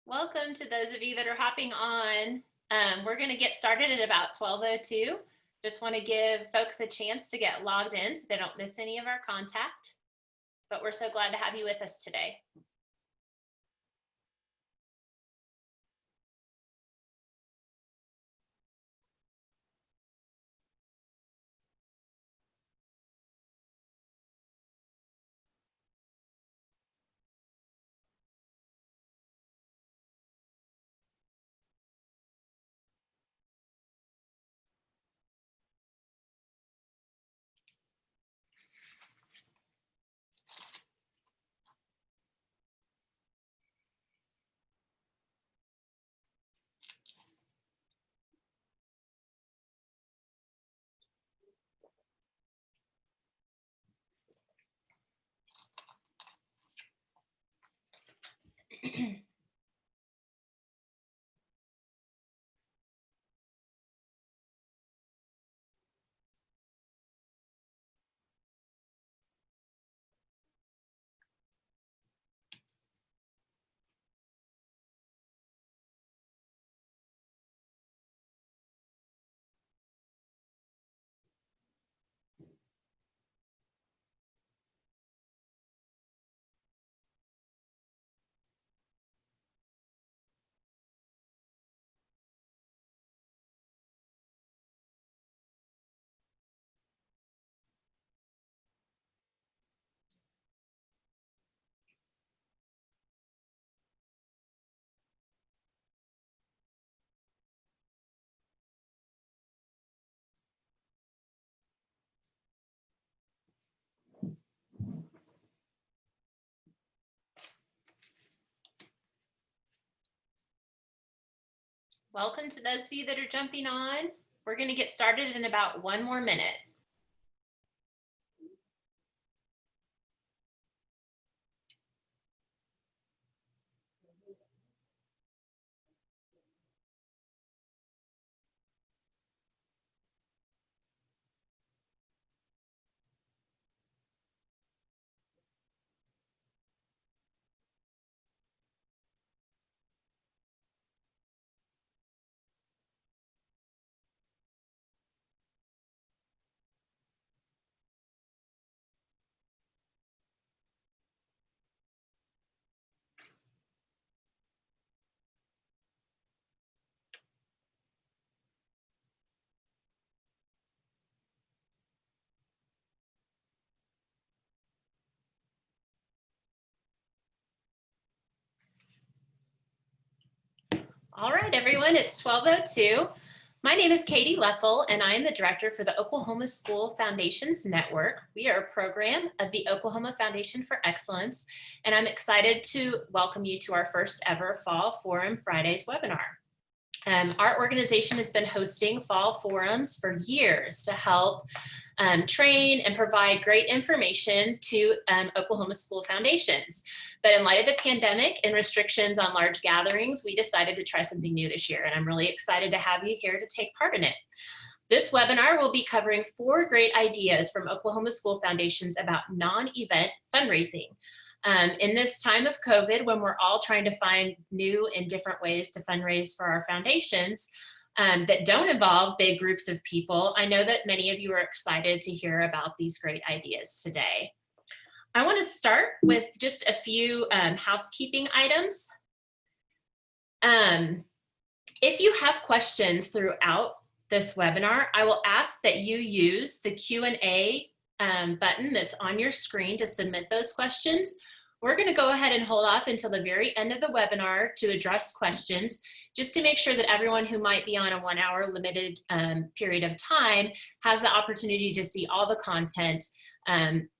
Welcome to those of you that are hopping on. We're going to get started at about 12:02. Just want to give folks a chance to get logged in so they don't miss any of our contact. But we're so glad to have you with us today. Welcome to those of you that are jumping on. We're going to get started in about 1 more minute. All right, everyone, it's 12:02. My name is Katie Leffel, and I am the director for the Oklahoma School Foundations Network. We are a program of the Oklahoma Foundation for Excellence, and I'm excited to welcome you to our first ever Fall Forum Fridays webinar. Our organization has been hosting fall forums for years to help train and provide great information to Oklahoma school foundations. But in light of the pandemic and restrictions on large gatherings, we decided to try something new this year, and I'm really excited to have you here to take part in it. This webinar will be covering 4 great ideas from Oklahoma school foundations about non-event fundraising. In this time of COVID, when we're all trying to find new and different ways to fundraise for our foundations that don't involve big groups of people, I know that many of you are excited to hear about these great ideas today. I want to start with just a few housekeeping items. If you have questions throughout this webinar, I will ask that you use the Q&A button that's on your screen to submit those questions. We're going to go ahead and hold off until the very end of the webinar to address questions, just to make sure that everyone who might be on a 1-hour limited period of time has the opportunity to see all the content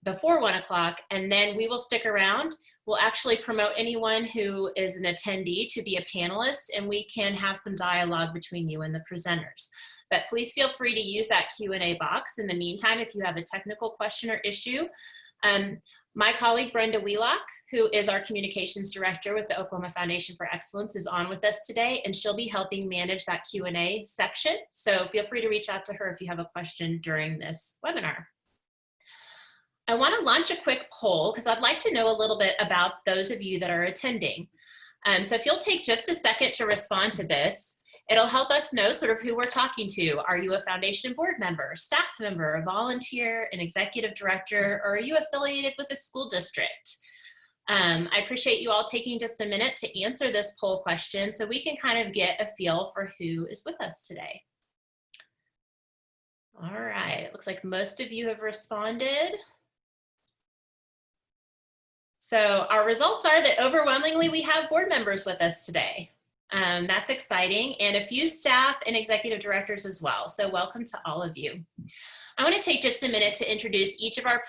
before 1 o'clock, and then we will stick around. We'll actually promote anyone who is an attendee to be a panelist, and we can have some dialogue between you and the presenters. But please feel free to use that Q&A box. In the meantime, if you have a technical question or issue, my colleague Brenda Wheelock, who is our communications director with the Oklahoma Foundation for Excellence, is on with us today, and she'll be helping manage that Q&A section. So feel free to reach out to her if you have a question during this webinar. I want to launch a quick poll because I'd like to know a little bit about those of you that are attending. So if you'll take just a second to respond to this, it'll help us know sort of who we're talking to. Are you a foundation board member, staff member, a volunteer, an executive director, or are you affiliated with a school district? I appreciate you all taking just a minute to answer this poll question so we can kind of get a feel for who is with us today. All right, it looks like most of you have responded. So our results are that overwhelmingly we have board members with us today. That's exciting, and a few staff and executive directors as well. So welcome to all of you. I want to take just a minute to introduce each of our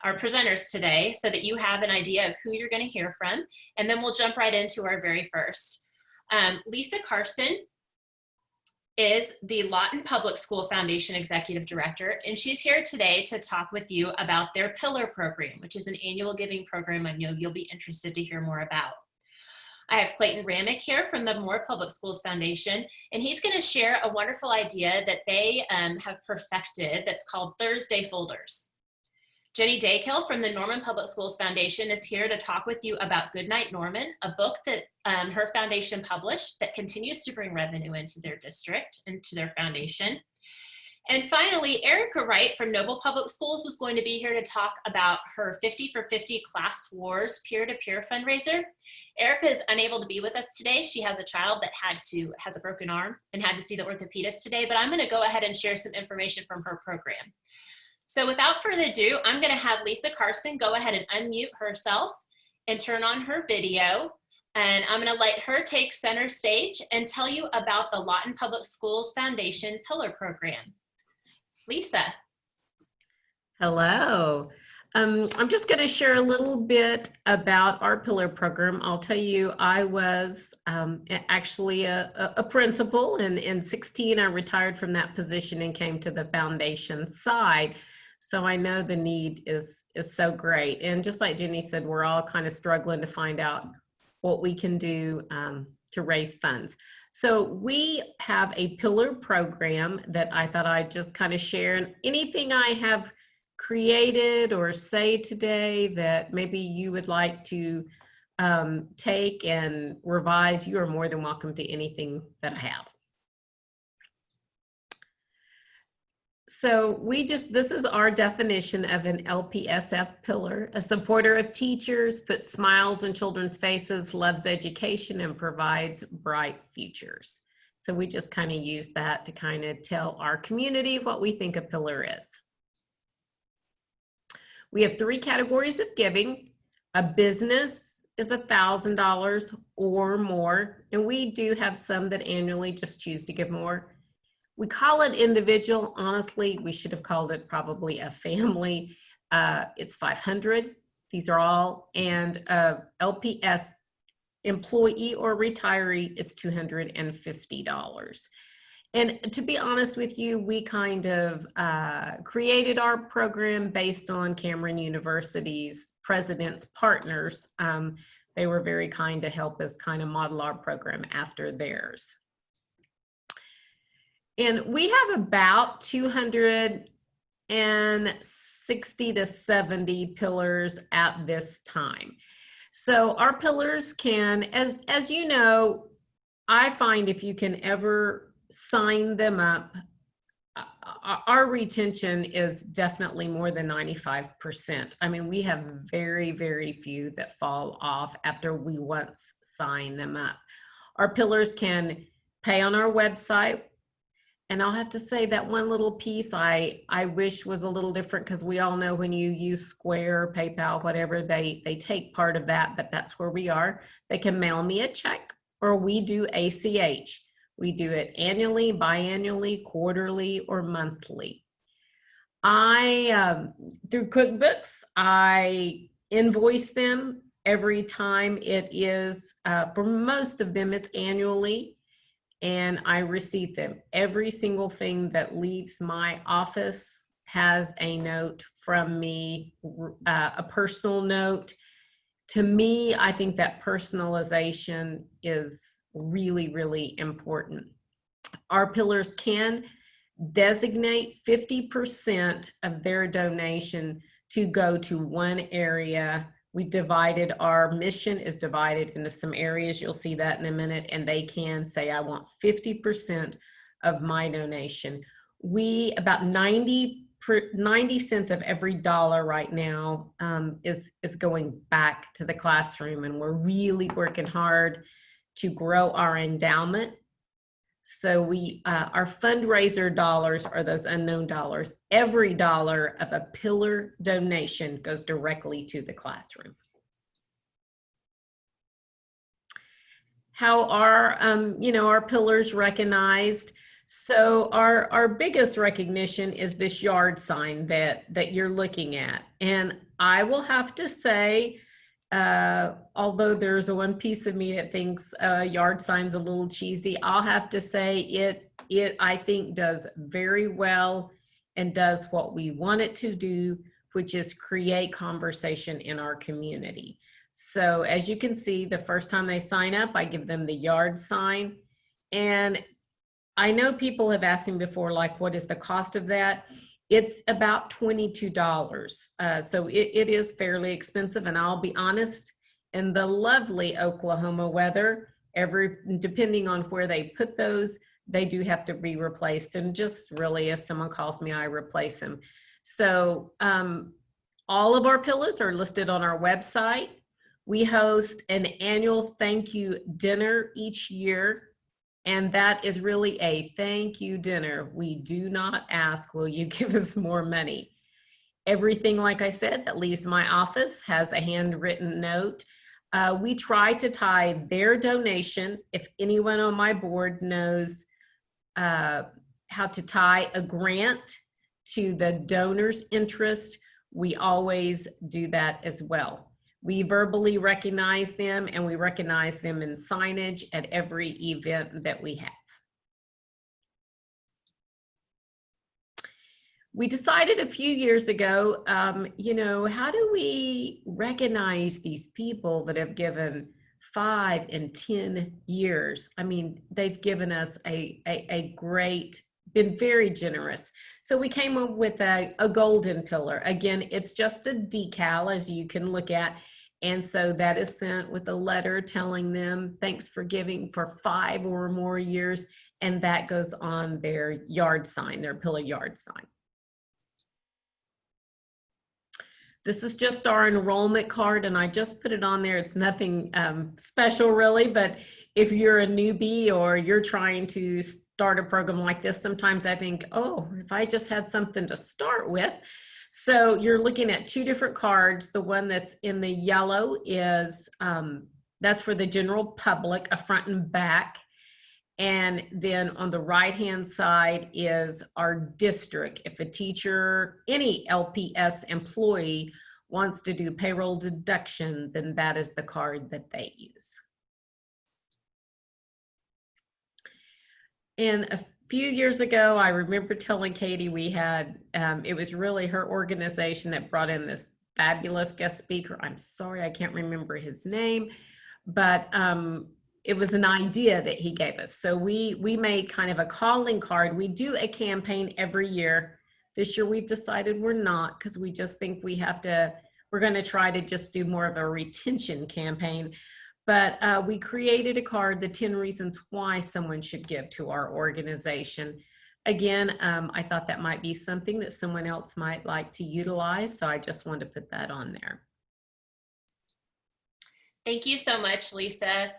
our presenters today so that you have an idea of who you're going to hear from, and then we'll jump right into our very first. Lisa Carson is the Lawton Public School Foundation Executive Director, and she's here today to talk with you about their Pillar program, which is an annual giving program I know you'll be interested to hear more about. I have Clayton Ramick here from the Moore Public Schools Foundation, and he's going to share a wonderful idea that they have perfected that's called Thursday Folders. Jenny Dakil from the Norman Public Schools Foundation is here to talk with you about Goodnight Norman, a book that her foundation published that continues to bring revenue into their district and to their foundation. And finally, Erika Wright from Noble Public Schools was going to be here to talk about her 50 for 50 Class Wars peer-to-peer fundraiser. Erika is unable to be with us today. She has a child that has a broken arm and had to see the orthopedist today, but I'm going to go ahead and share some information from her program. So without further ado, I'm going to have Lisa Carson go ahead and unmute herself and turn on her video. And I'm going to let her take center stage and tell you about the Lawton Public Schools Foundation Pillar program. Lisa. Hello. I'm just going to share a little bit about our Pillar program. I'll tell you, I was actually a principal, and in 16 I retired from that position and came to the foundation side. So I know the need is so great. And just like Jenny said, we're all kind of struggling to find out what we can do to raise funds. So we have a Pillar program that I thought I'd just kind of share. And anything I have created or say today that maybe you would like to take and revise, you are more than welcome to anything that I have. So this is our definition of an LPSF pillar: a supporter of teachers, puts smiles on children's faces, loves education, and provides bright futures. So we just kind of use that to kind of tell our community what we think a pillar is. We have 3 categories of giving. A business is $1,000 or more, and we do have some that annually just choose to give more. We call it individual. Honestly, we should have called it probably a family. It's $500. These are all, and LPS employee or retiree is $250. And to be honest with you, we kind of created our program based on Cameron University's president's partners. They were very kind to help us kind of model our program after theirs. And we have about 260 to 70 pillars at this time. So our pillars can, as you know, I find if you can ever sign them up, our retention is definitely more than 95%. I mean, we have very, very few that fall off after we once sign them up. Our pillars can pay on our website. And I'll have to say that one little piece I wish was a little different, because we all know when you use Square, PayPal, whatever, they take part of that, but that's where we are. They can mail me a check, or we do ACH. We do it annually, biannually, quarterly, or monthly. Through QuickBooks, I invoice them every time it is, for most of them, it's annually. And I receive them. Every single thing that leaves my office has a note from me, a personal note. To me, I think that personalization is really, really important. Our pillars can designate 50% of their donation to go to one area We divided, our mission is divided into some areas. You'll see that in a minute. And they can say, I want 50% of my donation. About 90 cents of every dollar right now is going back to the classroom. And we're really working hard to grow our endowment. So our fundraiser dollars are those unknown dollars. Every dollar of a pillar donation goes directly to the classroom. How are, our pillars recognized? So our biggest recognition is this yard sign that you're looking at. And I will have to say, although there's one piece of me that thinks yard sign's a little cheesy, I'll have to say it I think does very well and does what we want it to do, which is create conversation in our community. So as you can see, the first time they sign up, I give them the yard sign. And I know people have asked me before, like, what is the cost of that? It's about $22. So it is fairly expensive. And I'll be honest, in the lovely Oklahoma weather, depending on where they put those, they do have to be replaced. And just really, if someone calls me, I replace them. So all of our pillars are listed on our website. We host an annual thank you dinner each year. And that is really a thank you dinner. We do not ask, will you give us more money? Everything, like I said, that leaves my office has a handwritten note. We try to tie their donation, if anyone on my board knows how to tie a grant to the donor's interest, we always do that as well. We verbally recognize them, and we recognize them in signage at every event that we have. We decided a few years ago, how do we recognize these people that have given 5 and 10 years? I mean, they've given us a great, been very generous. So we came up with a golden pillar. Again, it's just a decal, as you can look at. And so that is sent with a letter telling them, thanks for giving for 5 or more years. And that goes on their yard sign, their pillar yard sign. This is just our enrollment card, and I just put it on there. It's nothing special really, but if you're a newbie or you're trying to start a program like this, sometimes I think, oh, if I just had something to start with. So you're looking at 2 different cards. The one that's in the yellow is, that's for the general public, a front and back. And then on the right-hand side is our district. If a teacher, any LPS employee wants to do payroll deduction, then that is the card that they use. And a few years ago, I remember telling Katie we had, it was really her organization that brought in this fabulous guest speaker. I'm sorry, I can't remember his name, but it was an idea that he gave us. So we made kind of a calling card. We do a campaign every year. This year we've decided we're not, because we just think we're going to try to just do more of a retention campaign. But we created a card, the 10 reasons why someone should give to our organization. Again, I thought that might be something that someone else might like to utilize. So I just wanted to put that on there. Thank you so much, Lisa.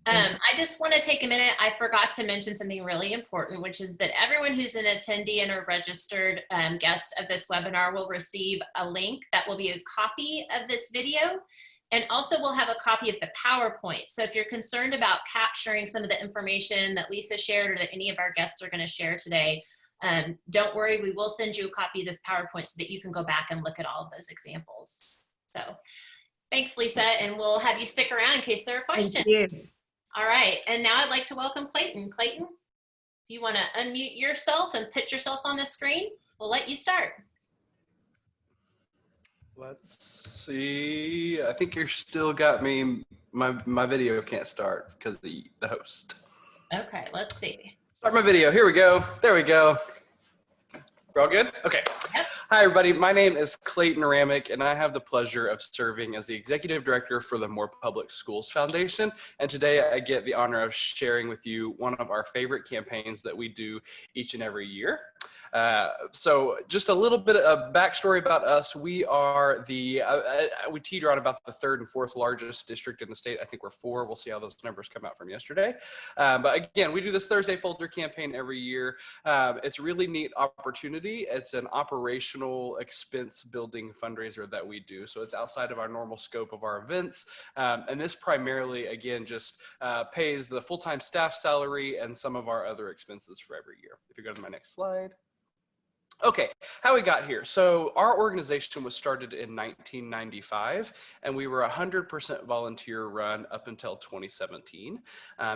I just want to take a minute. I forgot to mention something really important, which is that everyone who's an attendee and a registered guest of this webinar will receive a link that will be a copy of this video. And also we'll have a copy of the PowerPoint. So if you're concerned about capturing some of the information that Lisa shared or that any of our guests are going to share today, don't worry, we will send you a copy of this PowerPoint so that you can go back and look at all of those examples. So thanks, Lisa, and we'll have you stick around in case there are questions. Thank you. All right, and now I'd like to welcome Clayton. Clayton, if you want to unmute yourself and put yourself on the screen, we'll let you start. Let's see. I think you're still got me. My video can't start because of the host. Okay, let's see. Start my video. Here we go. There we go. We're all good? Okay. Yep. Hi, everybody. My name is Clayton Ramick, and I have the pleasure of serving as the Executive Director for the More Public Schools Foundation. And today I get the honor of sharing with you one of our favorite campaigns that we do each and every year. So just a little bit of backstory about us. We are we teeter on about the third and fourth largest district in the state. I think we're 4. We'll see how those numbers come out from yesterday. But again, we do this Thursday folder campaign every year. It's a really neat opportunity. It's an operational expense building fundraiser that we do. So it's outside of our normal scope of our events. And this primarily, again, just pays the full-time staff salary and some of our other expenses for every year. If you go to my next slide. Okay, how we got here. So our organization was started in 1995, and we were 100% volunteer run up until 2017.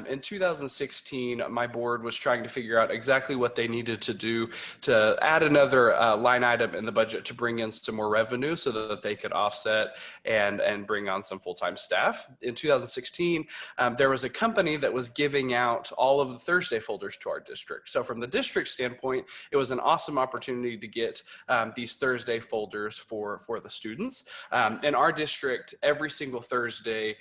In 2016, my board was trying to figure out exactly what they needed to do to add another line item in the budget to bring in some more revenue so that they could offset and bring on some full-time staff. In 2016, there was a company that was giving out all of the Thursday folders to our district. So from the district standpoint, it was an awesome opportunity to get these Thursday folders for the students. In our district, every single Thursday,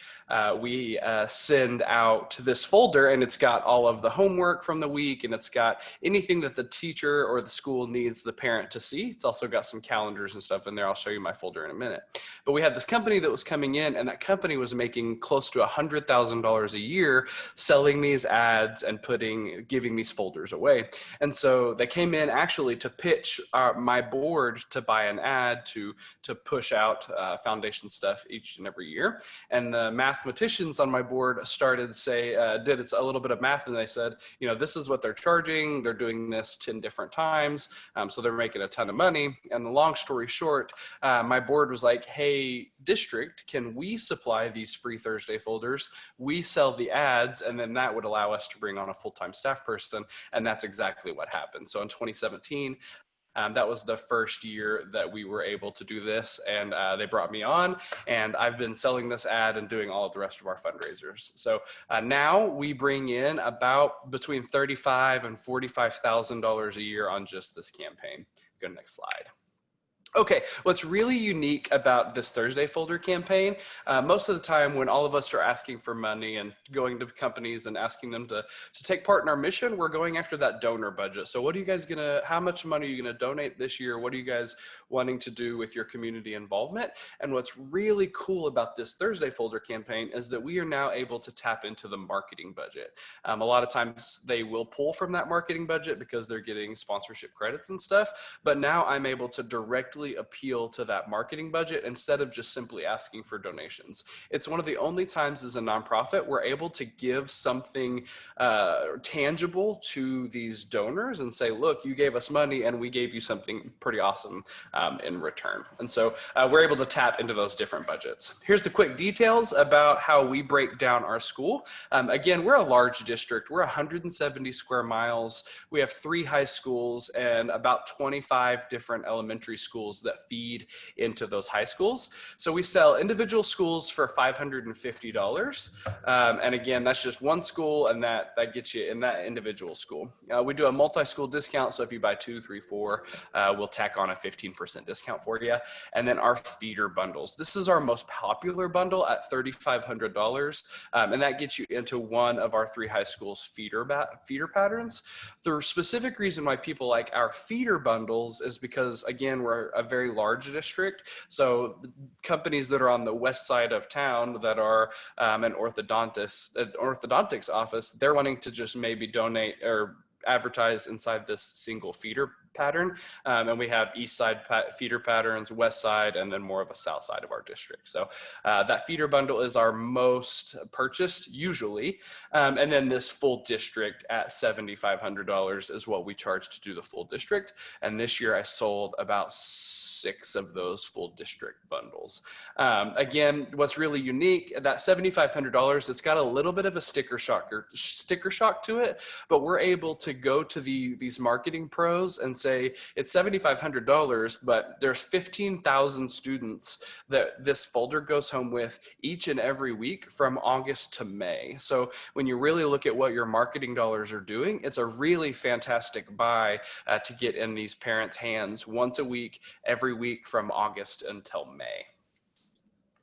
we send out this folder, and it's got all of the homework from the week, and it's got anything that the teacher or the school needs the parent to see. It's also got some calendars and stuff in there. I'll show you my folder in a minute. But we had this company that was coming in, and that company was making close to $100,000 a year selling these ads and giving these folders away. And so they came in actually to pitch my board to buy an ad to push out foundation stuff each and every year. And the mathematicians on my board did a little bit of math, and they said, you know, this is what they're charging. They're doing this 10 different times. So they're making a ton of money. And the long story short, my board was like, hey, district, can we supply these free Thursday folders? We sell the ads, and then that would allow us to bring on a full-time staff person. And that's exactly what happened. So in 2017, that was the first year that we were able to do this, and they brought me on, and I've been selling this ad and doing all of the rest of our fundraisers. So now we bring in about between $35,000 and $45,000 a year on just this campaign. Go to the next slide. Okay, what's really unique about this Thursday folder campaign, most of the time when all of us are asking for money and going to companies and asking them to take part in our mission, we're going after that donor budget. So what are you guys how much money are you gonna donate this year? What are you guys wanting to do with your community involvement? And what's really cool about this Thursday folder campaign is that we are now able to tap into the marketing budget. A lot of times they will pull from that marketing budget because they're getting sponsorship credits and stuff, but now I'm able to directly appeal to that marketing budget instead of just simply asking for donations. It's one of the only times as a nonprofit we're able to give something tangible to these donors and say, look, you gave us money and we gave you something pretty awesome in return. And so we're able to tap into those different budgets. Here's the quick details about how we break down our school. Again, we're a large district. We're 170 square miles. We have 3 high schools and about 25 different elementary schools that feed into those high schools. So we sell individual schools for $550. And again, that's just one school, and that gets you in that individual school. We do a multi-school discount. So if you buy 2, 3, 4, we'll tack on a 15% discount for you. And then our feeder bundles. This is our most popular bundle at $3,500. And that gets you into one of our 3 high schools feeder patterns. The specific reason why people like our feeder bundles is because, again, we're a very large district. So the companies that are on the west side of town that are an orthodontics office, they're wanting to just maybe donate or advertise inside this single feeder pattern. And we have east side feeder patterns, west side, and then more of a south side of our district. So that feeder bundle is our most purchased usually. And then this full district at $7,500 is what we charge to do the full district. And this year I sold about 6 of those full district bundles. Again, what's really unique, that $7,500, it's got a little bit of a sticker shock to it, but we're able to go to these marketing pros and say it's $7,500, but there's 15,000 students that this folder goes home with each and every week from August to May. So when you really look at what your marketing dollars are doing, it's a really fantastic buy to get in these parents' hands once a week, every week from August until May.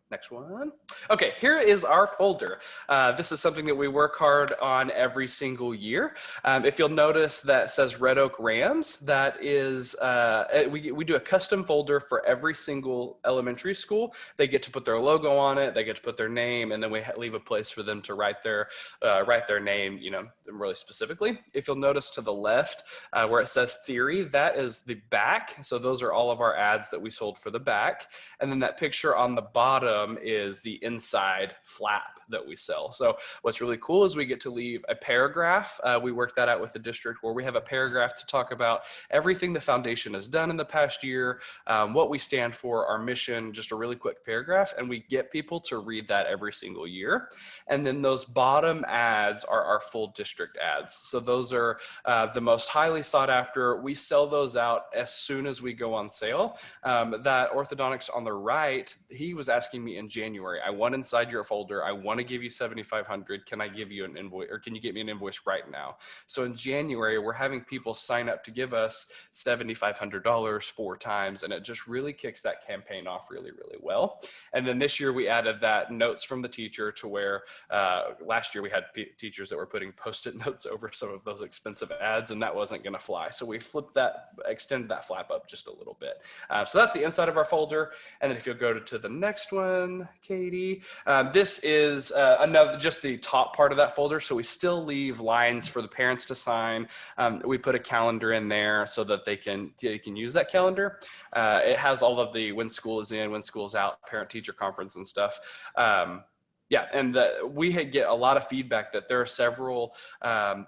Next one. Okay, here is our folder. This is something that we work hard on every single year. If you'll notice that says Red Oak Rams, that is, we do a custom folder for every single elementary school. They get to put their logo on it, they get to put their name, and then we leave a place for them to write their name, you know, really specifically. If you'll notice to the left where it says theory, that is the back. So those are all of our ads that we sold for the back. And then that picture on the bottom is the inside flap that we sell. So what's really cool is we get to leave a paragraph. We work that out with the district where we have a paragraph to talk about everything the foundation has done in the past year, what we stand for, our mission, just a really quick paragraph, and we get people to read that every single year. And then those bottom ads are our full district ads. So those are the most highly sought after. We sell those out as soon as we go on sale. That orthodontics on the right, he was asking me in January, I want inside your folder, I want to give you $7,500. Can I give you an invoice, or can you get me an invoice right now? So in January, we're having people sign up to give us $7,500 4 times, and it just really kicks that campaign off really, really well. And then this year we added that notes from the teacher to where last year we had teachers that were putting Post-it notes over some of those expensive ads, and that wasn't going to fly. So we flipped that, extended that flap up just a little bit. So that's the inside of our folder. And then if you'll go to the next one, Katie, this is another, just the top part of that folder. So we still leave lines for the parents to sign. We put a calendar in there so that they can use that calendar. It has all of the when school is in, when school is out, parent teacher conference and stuff. Yeah, and we get a lot of feedback that there are several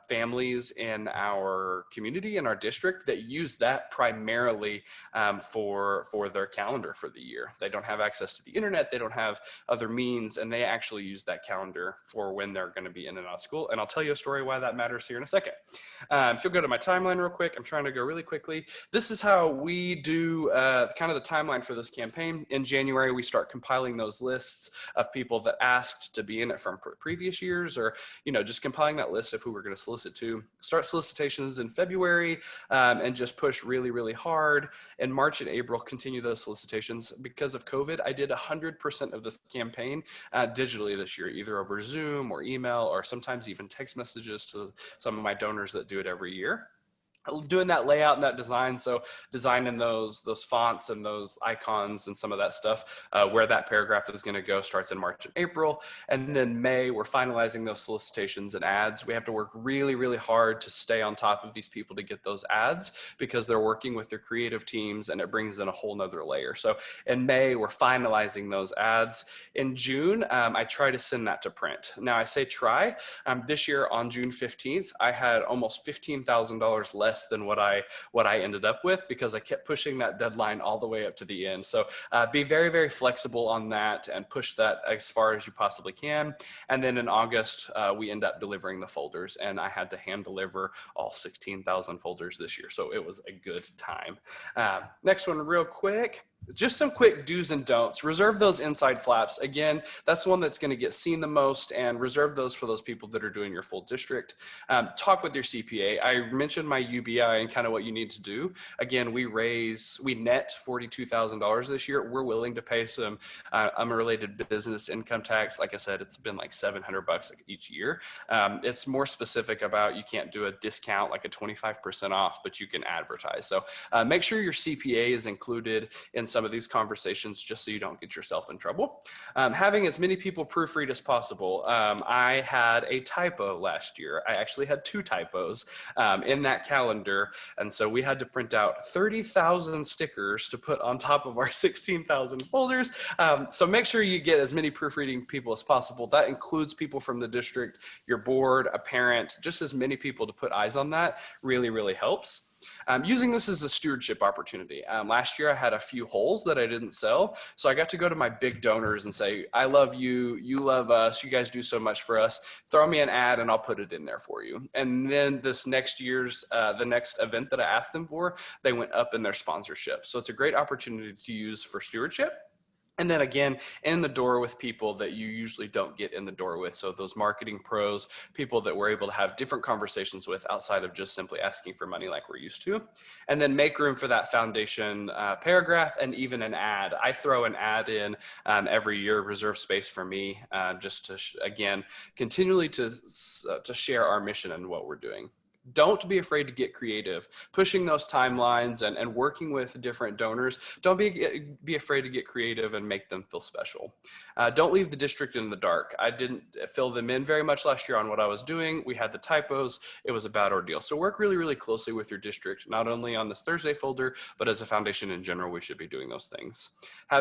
families in our community, in our district, that use that primarily for their calendar for the year. They don't have access to the internet, they don't have other means, and they actually use that calendar for when they're going to be in and out of school. And I'll tell you a story why that matters here in a second. If you'll go to my timeline real quick, I'm trying to go really quickly. This is how we do kind of the timeline for this campaign. In January, we start compiling those lists of people that asked to be in it from previous years, or, you know, just compiling that list of who we're going to solicit to. Start solicitations in February and just push really, really hard. In March and April, continue those solicitations. Because of COVID, I did 100% of this campaign digitally this year, either over Zoom or email, or sometimes even text messages to some of my donors that do it every year. Doing that layout and that design, so designing those fonts and those icons and some of that stuff, where that paragraph is going to go, starts in March and April. And then May, we're finalizing those solicitations and ads. We have to work really, really hard to stay on top of these people to get those ads, because they're working with their creative teams, and it brings in a whole nother layer. So in May, we're finalizing those ads. In June, I try to send that to print. Now I say try. This year on June 15th, I had almost $15,000 less than what I ended up with, because I kept pushing that deadline all the way up to the end. So be very, very flexible on that and push that as far as you possibly can. And then in August, we end up delivering the folders, and I had to hand deliver all 16,000 folders this year. So it was a good time. Next one real quick. Just some quick do's and don'ts. Reserve those inside flaps. Again, that's one that's going to get seen the most, and reserve those for those people that are doing your full district. Talk with your CPA. I mentioned my UBI and kind of what you need to do. Again, we net $42,000 this year. We're willing to pay some unrelated business income tax. Like I said, it's been like $700 each year. It's more specific about, you can't do a discount like a 25% off, but you can advertise. So make sure your CPA is included in some of these conversations, just so you don't get yourself in trouble. Having as many people proofread as possible. I had a typo last year. I actually had 2 typos in that calendar. And so we had to print out 30,000 stickers to put on top of our 16,000 folders. So make sure you get as many proofreading people as possible. That includes people from the district, your board, a parent, just as many people to put eyes on that really, really helps. Using this as a stewardship opportunity. Last year I had a few holes that I didn't sell, so I got to go to my big donors and say, I love you, you love us, you guys do so much for us, throw me an ad and I'll put it in there for you. And then this next year's, the next event that I asked them for, they went up in their sponsorship. So it's a great opportunity to use for stewardship. And then again, in the door with people that you usually don't get in the door with. So those marketing pros, people that we're able to have different conversations with outside of just simply asking for money like we're used to. And then make room for that foundation paragraph and even an ad. I throw an ad in every year, reserve space for me, just to, again, continually to share our mission and what we're doing. Don't be afraid to get creative, pushing those timelines and working with different donors. Don't be afraid to get creative and make them feel special. Don't leave the district in the dark. I didn't fill them in very much last year on what I was doing. We had the typos. It was a bad ordeal. So work really, really closely with your district, not only on this Thursday folder, but as a foundation in general, we should be doing those things.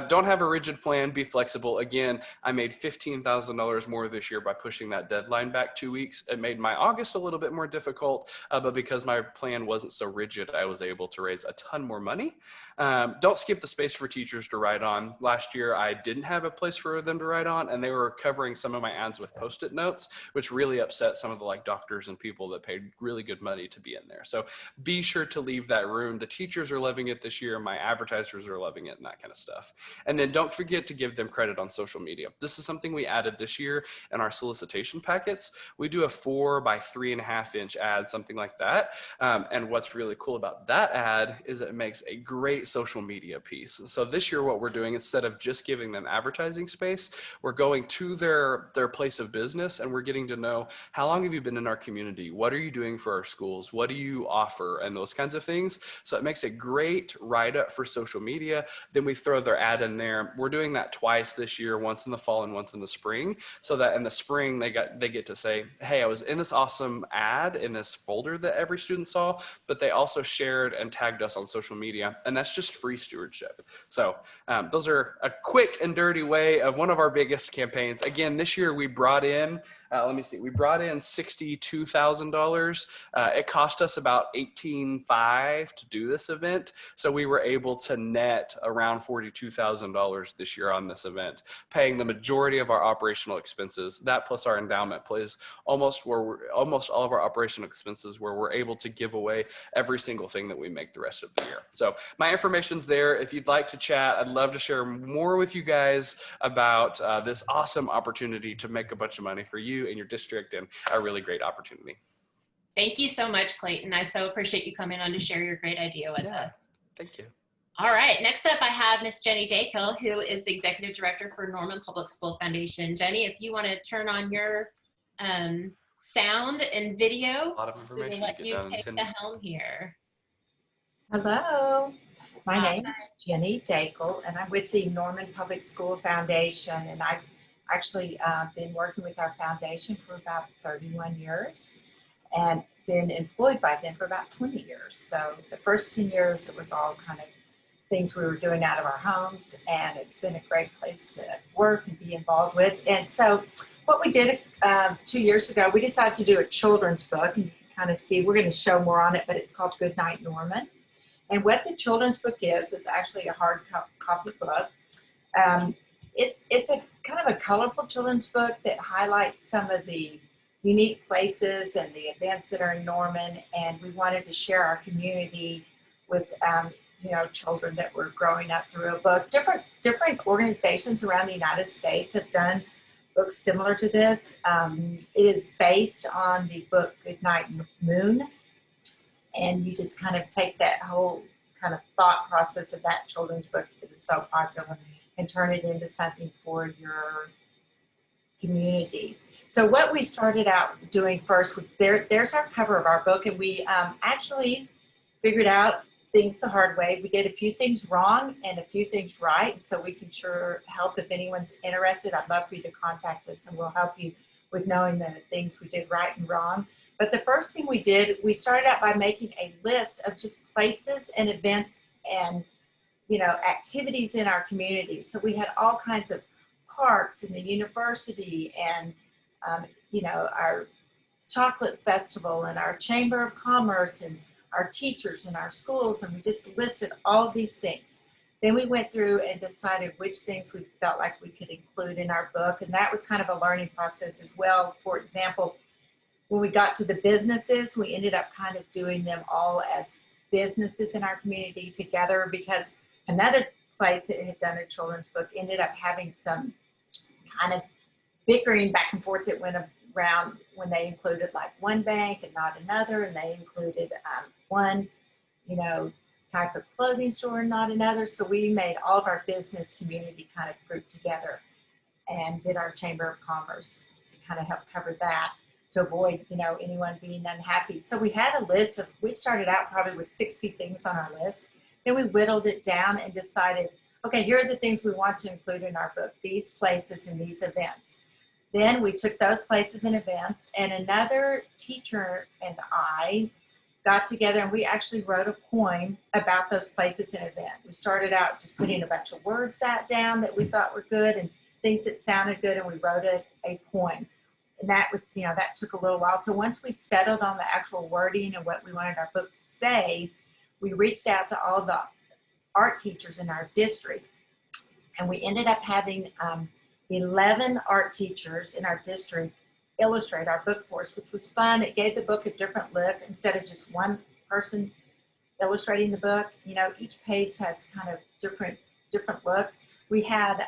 Don't have a rigid plan, be flexible. Again, I made $15,000 more this year by pushing that deadline back 2 weeks. It made my August a little bit more difficult. But because my plan wasn't so rigid, I was able to raise a ton more money. Don't skip the space for teachers to write on. Last year, I didn't have a place for them to write on, and they were covering some of my ads with Post-it notes, which really upset some of the doctors and people that paid really good money to be in there. So be sure to leave that room. The teachers are loving it this year. My advertisers are loving it and that kind of stuff. And then don't forget to give them credit on social media. This is something we added this year in our solicitation packets. We do a 4 by 3.5 inch ad, something like that. And what's really cool about that ad is it makes a great social media piece. So this year what we're doing, instead of just giving them advertising space, we're going to their place of business and we're getting to know, how long have you been in our community? What are you doing for our schools? What do you offer? And those kinds of things. So it makes a great write-up for social media. Then we throw their ad in there. We're doing that twice this year, once in the fall and once in the spring, so that in the spring they get to say, hey, I was in this awesome ad in this folder that every student saw, but they also shared and tagged us on social media, and that's just free stewardship. So those are a quick and dirty way of one of our biggest campaigns. Again, this year we brought in, we brought in $62,000. It cost us about $18,500 to do this event. So we were able to net around $42,000 this year on this event, paying the majority of our operational expenses. That plus our endowment plays almost all of our operational expenses, where we're able to give away every single thing that we make the rest of the year. So my information's there. If you'd like to chat, I'd love to share more with you guys about this awesome opportunity to make a bunch of money for you and your district, and a really great opportunity. Thank you so much, Clayton. I so appreciate you coming on to share your great idea with us. Thank you. All right, next up I have Miss Jenny Dakil, who is the Executive Director for Norman Public School Foundation. Jenny, if you want to turn on your sound and video, A lot of information we will let to you get done. take the helm here. Hello, my Hi. name is Jenny Dakil, and I'm with the Norman Public School Foundation, and I've actually been working with our foundation for about 31 years and been employed by them for about 20 years. So the first 10 years, it was all kind of things we were doing out of our homes, and it's been a great place to work and be involved with. And so what we did 2 years ago, we decided to do a children's book, and you can kind of see, we're going to show more on it, but it's called Good Night Norman. And what the children's book is, it's actually a hard copy book. It's a kind of a colorful children's book that highlights some of the unique places and the events that are in Norman. And we wanted to share our community with children that were growing up through a book. Different organizations around the United States have done books similar to this. It is based on the book Good Night Moon. And you just kind of take that whole kind of thought process of that children's book that is so popular and turn it into something for your community. So what we started out doing first, there's our cover of our book, and we actually figured out things the hard way. We did a few things wrong and a few things right, so we can sure help if anyone's interested. I'd love for you to contact us, and we'll help you with knowing the things we did right and wrong. But the first thing we did, we started out by making a list of just places and events and activities in our community. So we had all kinds of parks and the university and our chocolate festival and our Chamber of Commerce and our teachers in our schools, and we just listed all of these things. Then we went through and decided which things we felt like we could include in our book, and that was kind of a learning process as well. For example, when we got to the businesses, we ended up kind of doing them all as businesses in our community together, because another place that had done a children's book ended up having some kind of bickering back and forth that went around when they included like one bank and not another, and they included one, type of clothing store and not another. So we made all of our business community kind of grouped together and did our Chamber of Commerce to kind of help cover that, to avoid, anyone being unhappy. So we had a list of, we started out probably with 60 things on our list. Then we whittled it down and decided, okay, here are the things we want to include in our book, these places and these events. Then we took those places and events, and another teacher and I got together and we actually wrote a poem about those places and events. We started out just putting a bunch of words down that we thought were good and things that sounded good, and we wrote a poem. And that was, that took a little while. So once we settled on the actual wording and what we wanted our book to say, we reached out to all the art teachers in our district, and we ended up having 11 art teachers in our district illustrate our book for us, which was fun. It gave the book a different look instead of just one person illustrating the book. Each page has kind of different looks. We had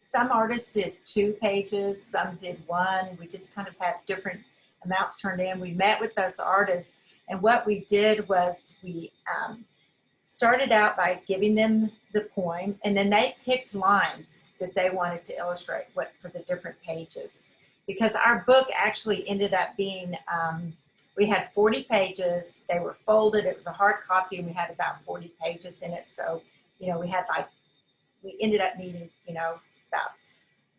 some artists did 2 pages, some did 1. We just kind of had different amounts turned in. We met with those artists, and what we did was we started out by giving them the poem, and then they picked lines that they wanted to illustrate for the different pages. Because our book actually ended up being, we had 40 pages, they were folded, it was a hard copy, and we had about 40 pages in it. So, we had we ended up needing, about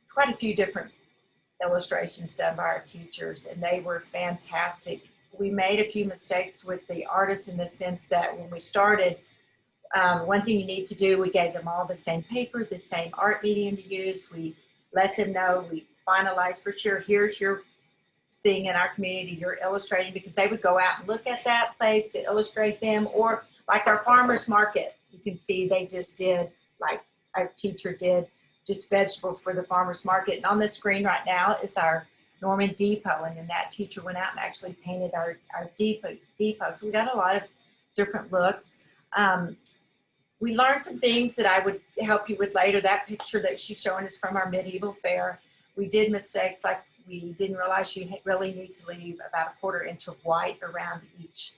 quite a few different illustrations done by our teachers, and they were fantastic. We made a few mistakes with the artists in the sense that when we started, one thing you need to do, we gave them all the same paper, the same art medium to use. We let them know, we finalized for sure, here's your thing in our community you're illustrating, because they would go out and look at that place to illustrate them. Or like our farmers market, you can see they just did, like our teacher did, just vegetables for the farmers market. And on the screen right now is our Norman depot, and then that teacher went out and actually painted our depot. So we got a lot of different looks. We learned some things that I would help you with later. That picture that she's showing is from our medieval fair. We did mistakes, like we didn't realize you really need to leave about a 1/4 inch of white around each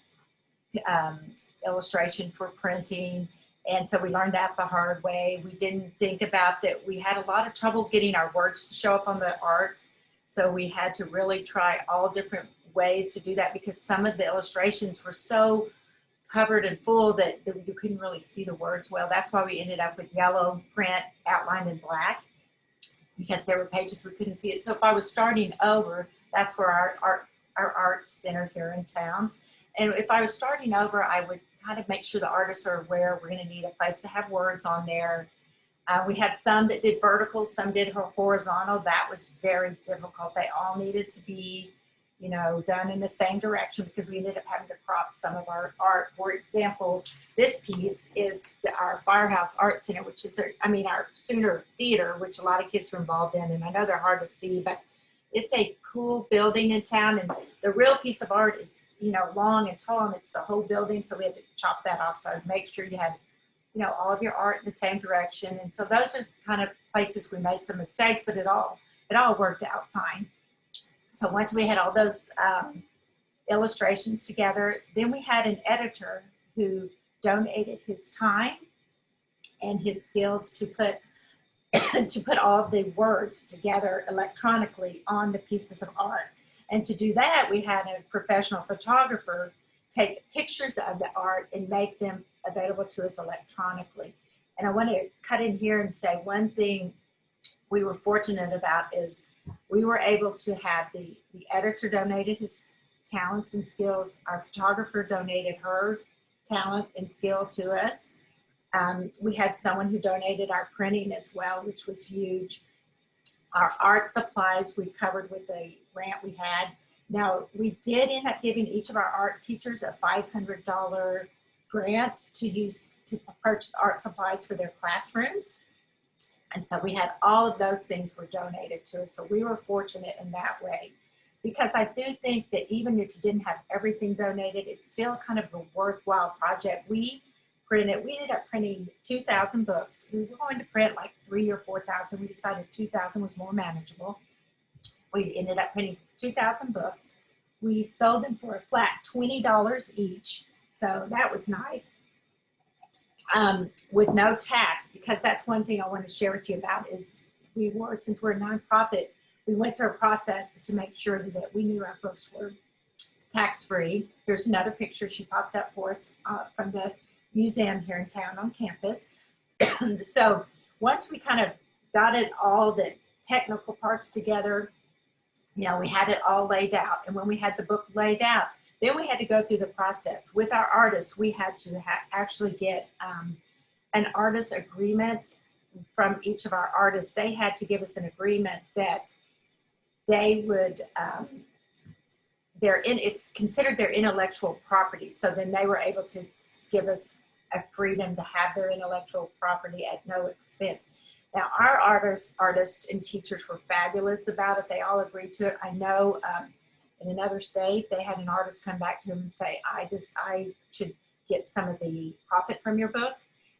illustration for printing. And so we learned that the hard way. We didn't think about that. We had a lot of trouble getting our words to show up on the art. So we had to really try all different ways to do that, because some of the illustrations were so covered and full that you couldn't really see the words well. That's why we ended up with yellow print outlined in black, because there were pages we couldn't see it. So if I was starting over, that's for our art center here in town. And if I was starting over, I would kind of make sure the artists are aware we're going to need a place to have words on there. We had some that did vertical, some did horizontal. That was very difficult. They all needed to be, done in the same direction, because we ended up having to crop some of our art. For example, this piece is our Firehouse Art Center, which is, our Sooner Theater, which a lot of kids were involved in, and I know they're hard to see, but it's a cool building in town, and the real piece of art is, long and tall, and it's the whole building, so we had to chop that off, so make sure you had, all of your art in the same direction. And so those are kind of places we made some mistakes, but it all worked out fine. So once we had all those illustrations together, then we had an editor who donated his time and his skills to put all of the words together electronically on the pieces of art. And to do that, we had a professional photographer take pictures of the art and make them available to us electronically. And I want to cut in here and say one thing we were fortunate about is we were able to have the editor donated his talents and skills. Our photographer donated her talent and skill to us. We had someone who donated our printing as well, which was huge. Our art supplies we covered with the grant we had. Now, we did end up giving each of our art teachers a $500 grant to purchase art supplies for their classrooms. And so we had all of those things were donated to us. So we were fortunate in that way. Because I do think that even if you didn't have everything donated, it's still kind of a worthwhile project. We ended up printing 2,000 books. We were going to print like 3,000 or 4,000. We decided 2,000 was more manageable. We ended up printing 2,000 books. We sold them for a flat $20 each. So that was nice. With no tax, because that's one thing I want to share with you about is since we're a nonprofit, we went through a process to make sure that we knew our books were tax-free. Here's another picture she popped up for us from the museum here in town on campus. So once we kind of got all the technical parts together, you know, we had it all laid out. And when we had the book laid out, then we had to go through the process. With our artists, we had to actually get an artist agreement from each of our artists. They had to give us an agreement that they would, it's considered their intellectual property. So then they were able to give us a freedom to have their intellectual property at no expense. Now, our artists and teachers were fabulous about it. They all agreed to it. I know in another state, they had an artist come back to them and say, I should get some of the profit from your book.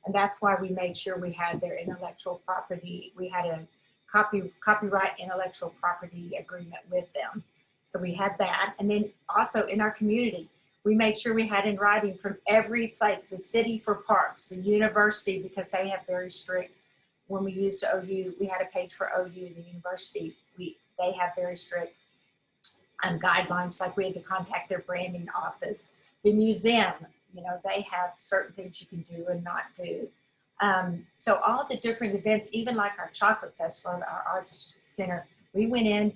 And that's why we made sure we had their intellectual property. We had a copyright intellectual property agreement with them. So we had that. And then also in our community, we made sure we had in writing from every place, the city for parks, the university, because they have very strict, when we used OU, we had a page for OU, the university, they have very strict guidelines, like we had to contact their branding office. The museum, you know, they have certain things you can do and not do. So all the different events, even like our chocolate festival, our arts center, we went in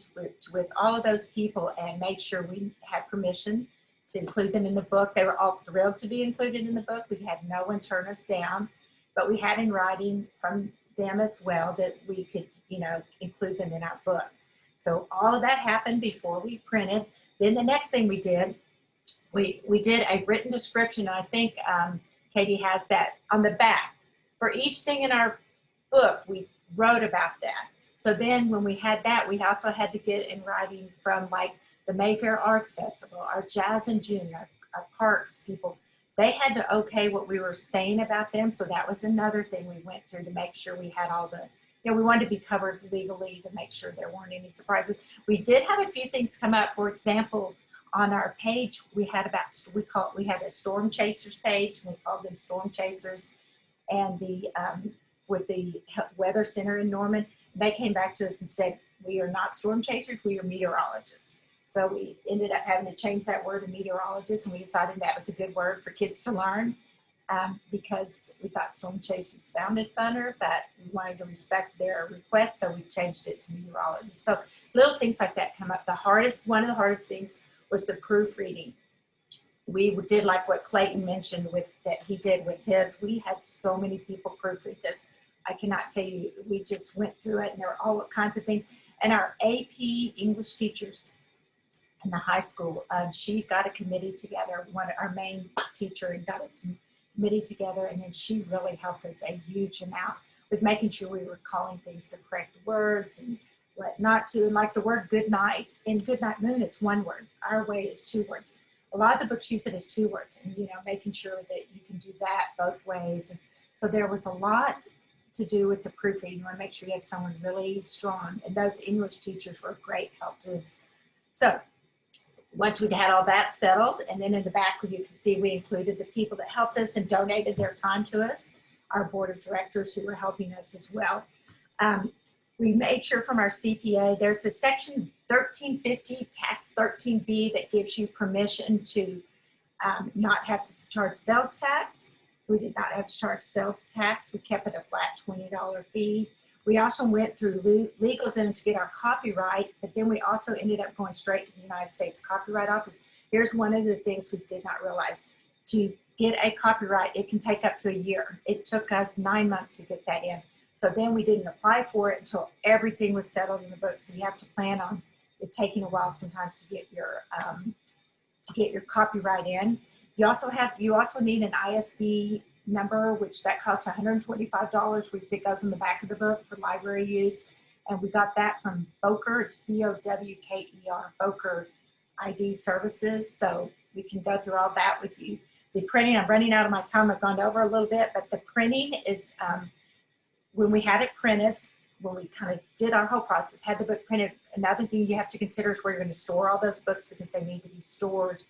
with all of those people and made sure we had permission to include them in the book. They were all thrilled to be included in the book. We had no one turn us down, but we had in writing from them as well that we could, you know, include them in our book. So all of that happened before we printed. Then the next thing we did, we did a written description. I think Katie has that on the back. For each thing in our book, we wrote about that. So then when we had that, we also had to get in writing from like the Mayfair Arts Festival, our Jazz in June, our parks people. They had to okay what we were saying about them. So that was another thing we went through to make sure we had all the, you know, we wanted to be covered legally to make sure there weren't any surprises. We did have a few things come up. For example, on our page, we had a storm chasers page. We called them storm chasers. And with the weather center in Norman, they came back to us and said, we are not storm chasers, we are meteorologists. So we ended up having to change that word to meteorologist, and we decided that was a good word for kids to learn because we thought storm chasers sounded funner, but we wanted to respect their request, so we changed it to meteorologist. So little things like that come up. One of the hardest things was the proofreading. We did like what Clayton mentioned that he did with his. We had so many people proofread this. I cannot tell you, we just went through it and there were all kinds of things. And our AP English teachers in the high school, she got a committee together, our main teacher got a committee together, and then she really helped us a huge amount with making sure we were calling things the correct words and what not to. And like the word good night, in good night moon, it's one word. Our way is 2 words. A lot of the books use it as 2 words, and, you know, making sure that you can do that both ways. And so there was a lot to do with the proofreading. You want to make sure you have someone really strong, and those English teachers were a great help to us. So once we'd had all that settled, and then in the back you can see we included the people that helped us and donated their time to us, our board of directors who were helping us as well. We made sure from our CPA, there's a section 1350 tax 13B that gives you permission to not have to charge sales tax. We did not have to charge sales tax. We kept it a flat $20 fee. We also went through LegalZoom to get our copyright, but then we also ended up going straight to the United States Copyright Office. Here's one of the things we did not realize. To get a copyright, it can take up to a year. It took us 9 months to get that in. So then we didn't apply for it until everything was settled in the books. So you have to plan on, it's taking a while sometimes to get your copyright in. You also need an ISB number, which that costs $125. It goes in the back of the book for library use. And we got that from Boker. It's BOWKER, Boker ID Services. So we can go through all that with you. The printing, I'm running out of my time. I've gone over a little bit, but the printing is, when we had it printed, when we kind of did our whole process, had the book printed, another thing you have to consider is where you're going to store all those books, because they need to be stored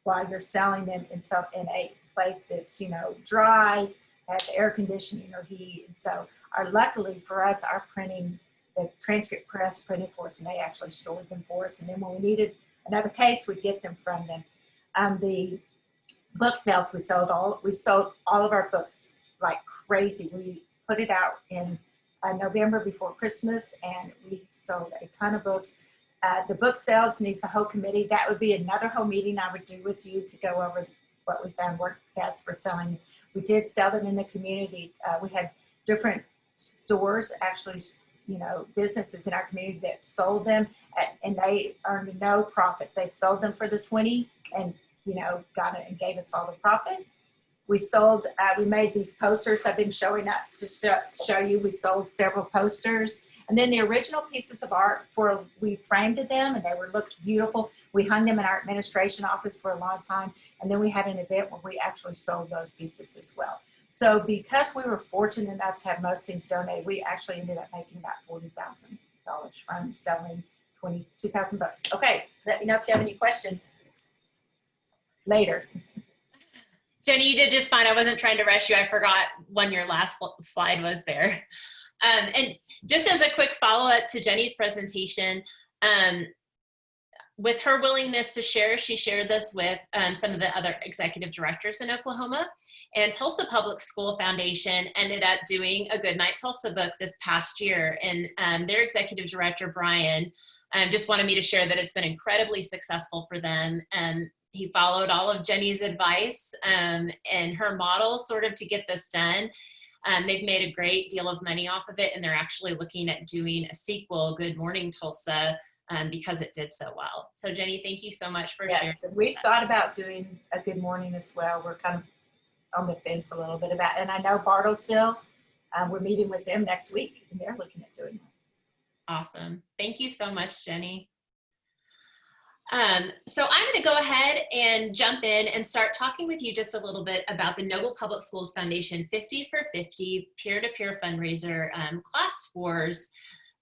while you're selling them in a place that's, you know, dry, has air conditioning or heat. And so luckily for us, our printing, the transcript press printed for us, and they actually stored them for us. And then when we needed another case, we'd get them from them. The book sales, we sold all of our books like crazy. We put it out in November before Christmas, and we sold a ton of books. The book sales needs a whole committee. That would be another whole meeting I would do with you to go over what we found worked best for selling. We did sell them in the community. We had different stores, actually, you know, businesses in our community that sold them, and they earned no profit. They sold them for the 20 and, you know, got it and gave us all the profit. We sold, we made these posters I've been showing up to show you. We sold several posters. And then the original pieces of art, we framed them and they looked beautiful. We hung them in our administration office for a long time. And then we had an event where we actually sold those pieces as well. So because we were fortunate enough to have most things donated, we actually ended up making about $40,000 from selling 22,000 books. Okay, let me know if you have any questions later. Jenny, you did just fine. I wasn't trying to rush you. I forgot when your last slide was there. And just as a quick follow-up to Jenny's presentation, with her willingness to share, she shared this with some of the other executive directors in Oklahoma. And Tulsa Public School Foundation ended up doing a Goodnight Tulsa book this past year. And their executive director, Brian, just wanted me to share that it's been incredibly successful for them. He followed all of Jenny's advice and her model sort of to get this done. They've made a great deal of money off of it, and they're actually looking at doing a sequel, Good Morning Tulsa, because it did so well. So Jenny, thank you so much for sharing. Yes, we've thought about doing a Good Morning as well. We're kind of on the fence a little bit about, and I know Bartlesville, we're meeting with them next week, and they're looking at doing that. Awesome. Thank you so much, Jenny. So I'm going to go ahead and jump in and start talking with you just a little bit about the Noble Public Schools Foundation 50 for 50 peer-to-peer fundraiser class wars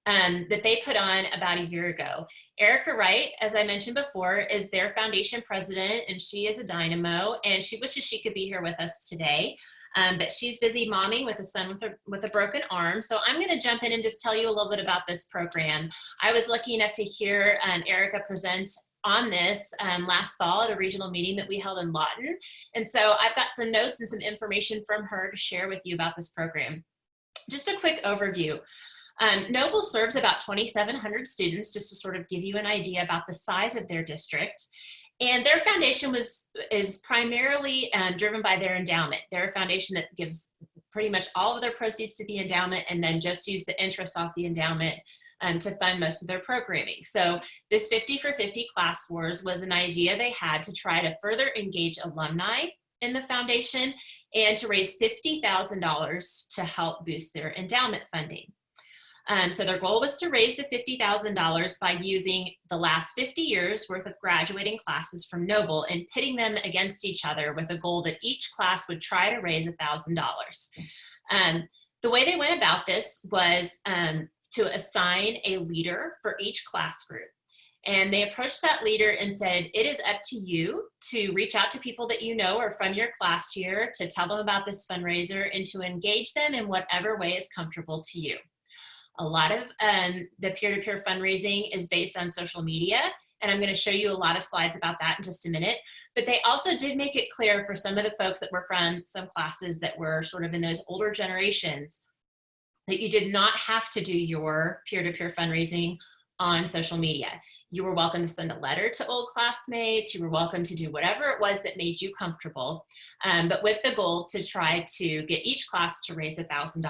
that they put on about a year ago. Erika Wright, as I mentioned before, is their foundation president, and she is a dynamo, and she wishes she could be here with us today. But she's busy momming with a son with a broken arm. So I'm going to jump in and just tell you a little bit about this program. I was lucky enough to hear Erika present on this last fall at a regional meeting that we held in Lawton. And so I've got some notes and some information from her to share with you about this program. Just a quick overview. Noble serves about 2,700 students, just to sort of give you an idea about the size of their district. And their foundation is primarily driven by their endowment. They're a foundation that gives pretty much all of their proceeds to the endowment and then just use the interest off the endowment to fund most of their programming. So this 50 for 50 class wars was an idea they had to try to further engage alumni in the foundation and to raise $50,000 to help boost their endowment funding. So their goal was to raise the $50,000 by using the last 50 years worth of graduating classes from Noble and pitting them against each other with a goal that each class would try to raise $1,000. The way they went about this was to assign a leader for each class group. And they approached that leader and said, it is up to you to reach out to people that you know are from your class year, to tell them about this fundraiser and to engage them in whatever way is comfortable to you. A lot of the peer-to-peer fundraising is based on social media, and I'm going to show you a lot of slides about that in just a minute. But they also did make it clear for some of the folks that were from some classes that were sort of in those older generations that you did not have to do your peer-to-peer fundraising on social media. You were welcome to send a letter to old classmates. You were welcome to do whatever it was that made you comfortable, but with the goal to try to get each class to raise $1,000.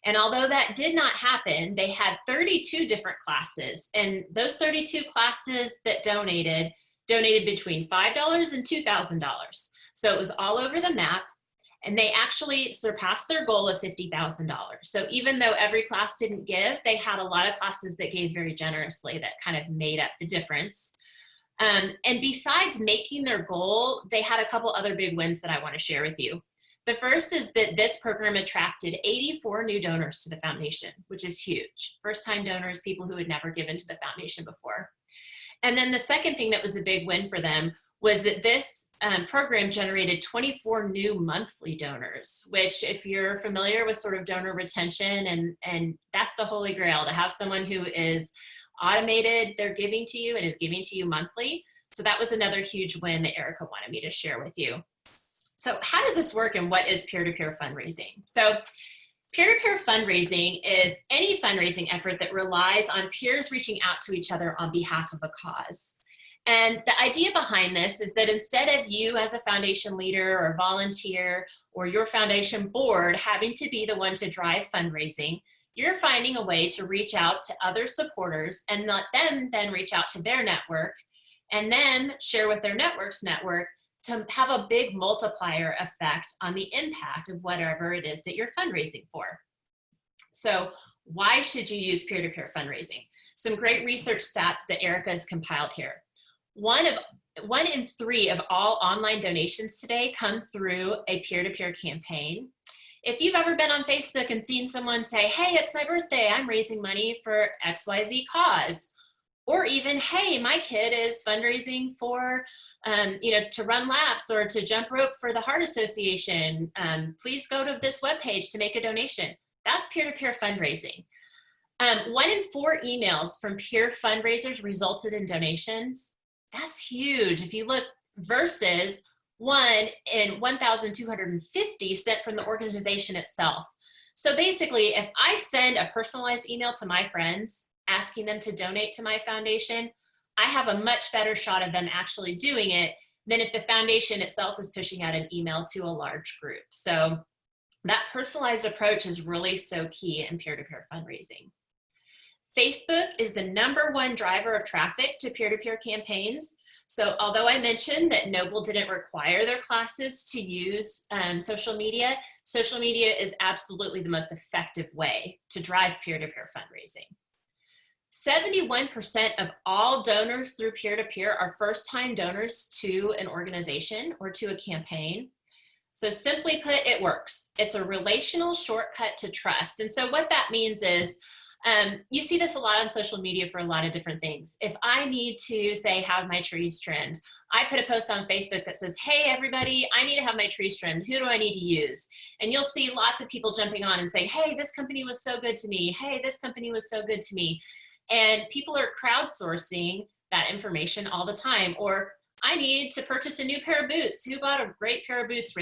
And although that did not happen, they had 32 different classes. And those 32 classes that donated between $5 and $2,000. So it was all over the map. And they actually surpassed their goal of $50,000. So even though every class didn't give, they had a lot of classes that gave very generously that kind of made up the difference. And besides making their goal, they had a couple other big wins that I want to share with you. The first is that this program attracted 84 new donors to the foundation, which is huge. First-time donors, people who had never given to the foundation before. And then the second thing that was a big win for them was that this program generated 24 new monthly donors, which if you're familiar with sort of donor retention, and that's the holy grail, to have someone who is automated their giving to you and is giving to you monthly. So that was another huge win that Erika wanted me to share with you. So how does this work and what is peer-to-peer fundraising? So peer-to-peer fundraising is any fundraising effort that relies on peers reaching out to each other on behalf of a cause. And the idea behind this is that instead of you as a foundation leader or volunteer or your foundation board having to be the one to drive fundraising, you're finding a way to reach out to other supporters and let them then reach out to their network and then share with their network's network to have a big multiplier effect on the impact of whatever it is that you're fundraising for. So why should you use peer-to-peer fundraising? Some great research stats that Erika has compiled here. 1 in 3 of all online donations today come through a peer-to-peer campaign. If you've ever been on Facebook and seen someone say, hey, it's my birthday, I'm raising money for XYZ cause, or even, hey, my kid is fundraising for, to run laps or to jump rope for the Heart Association, please go to this webpage to make a donation. That's peer-to-peer fundraising. 1 in 4 emails from peer fundraisers resulted in donations. That's huge. If you look versus 1 in 1,250 sent from the organization itself. So basically, if I send a personalized email to my friends asking them to donate to my foundation, I have a much better shot of them actually doing it than if the foundation itself is pushing out an email to a large group. So that personalized approach is really so key in peer-to-peer fundraising. Facebook is the #1 driver of traffic to peer-to-peer campaigns. So although I mentioned that Noble didn't require their classes to use social media is absolutely the most effective way to drive peer-to-peer fundraising. 71% of all donors through peer-to-peer are first-time donors to an organization or to a campaign. So simply put, it works. It's a relational shortcut to trust. And so what that means is, you see this a lot on social media for a lot of different things. If I need to say, have my trees trimmed, I put a post on Facebook that says, hey, everybody, I need to have my trees trimmed. Who do I need to use? And you'll see lots of people jumping on and saying, hey, this company was so good to me. Hey, this company was so good to me. And people are crowdsourcing that information all the time. Or I need to purchase a new pair of boots. Who bought a great pair of boots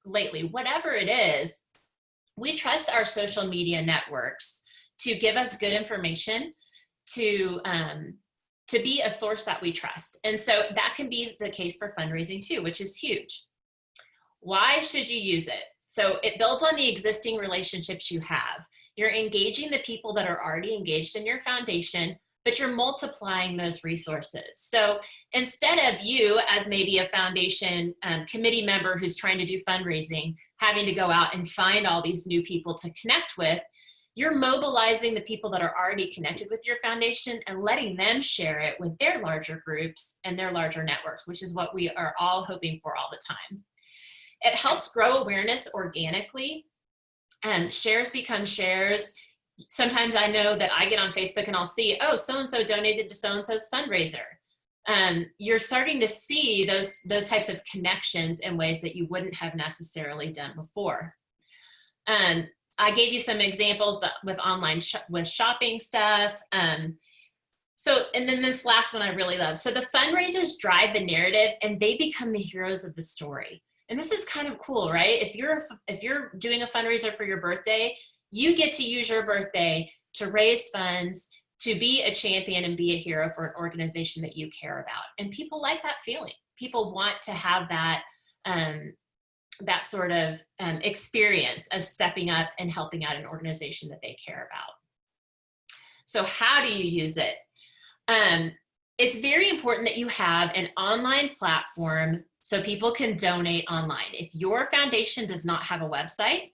lately? Whatever it is, we trust our social media networks to give us good information, to be a source that we trust. And so that can be the case for fundraising too, which is huge. Why should you use it? So it builds on the existing relationships you have. You're engaging the people that are already engaged in your foundation, but you're multiplying those resources. So instead of you as maybe a foundation committee member who's trying to do fundraising, having to go out and find all these new people to connect with, you're mobilizing the people that are already connected with your foundation and letting them share it with their larger groups and their larger networks, which is what we are all hoping for all the time. It helps grow awareness organically. Shares become shares. Sometimes I know that I get on Facebook and I'll see, oh, so-and-so donated to so-and-so's fundraiser. You're starting to see those types of connections in ways that you wouldn't have necessarily done before. I gave you some examples with online with shopping stuff. And then this last one I really love. So the fundraisers drive the narrative and they become the heroes of the story. And this is kind of cool, right? If you're doing a fundraiser for your birthday, you get to use your birthday to raise funds, to be a champion and be a hero for an organization that you care about. And people like that feeling. People want to have that, that sort of experience of stepping up and helping out an organization that they care about. So how do you use it? It's very important that you have an online platform so people can donate online. If your foundation does not have a website,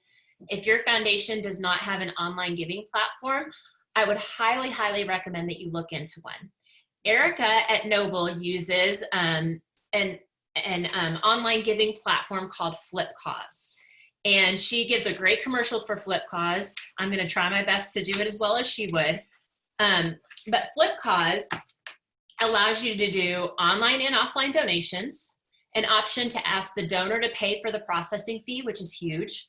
if your foundation does not have an online giving platform, I would highly, highly recommend that you look into one. Erika at Noble uses an online giving platform called Flipcause. And she gives a great commercial for Flipcause. I'm gonna try my best to do it as well as she would. But Flipcause allows you to do online and offline donations, an option to ask the donor to pay for the processing fee, which is huge.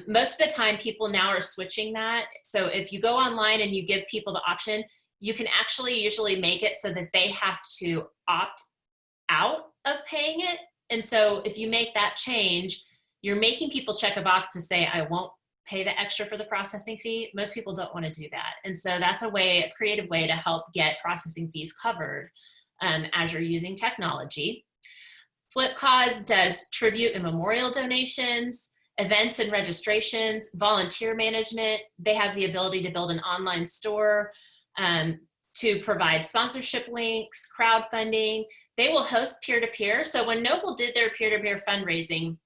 Most of the time people now are switching that. So if you go online and you give people the option, you can actually usually make it so that they have to opt out of paying it. And so if you make that change, you're making people check a box to say, I won't pay the extra for the processing fee. Most people don't want to do that. And so that's a creative way to help get processing fees covered as you're using technology. Flipcause does tribute and memorial donations, events and registrations, volunteer management. They have the ability to build an online store to provide sponsorship links, crowdfunding. They will host peer-to-peer. So when Noble did their peer-to-peer fundraising,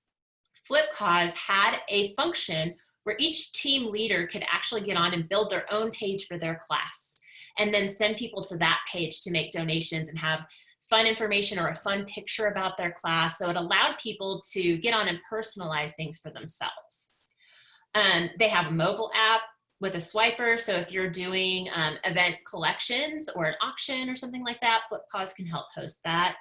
Flipcause had a function where each team leader could actually get on and build their own page for their class and then send people to that page to make donations and have fun information or a fun picture about their class. So it allowed people to get on and personalize things for themselves. They have a mobile app with a swiper. So if you're doing event collections or an auction or something like that, Flipcause can help host that.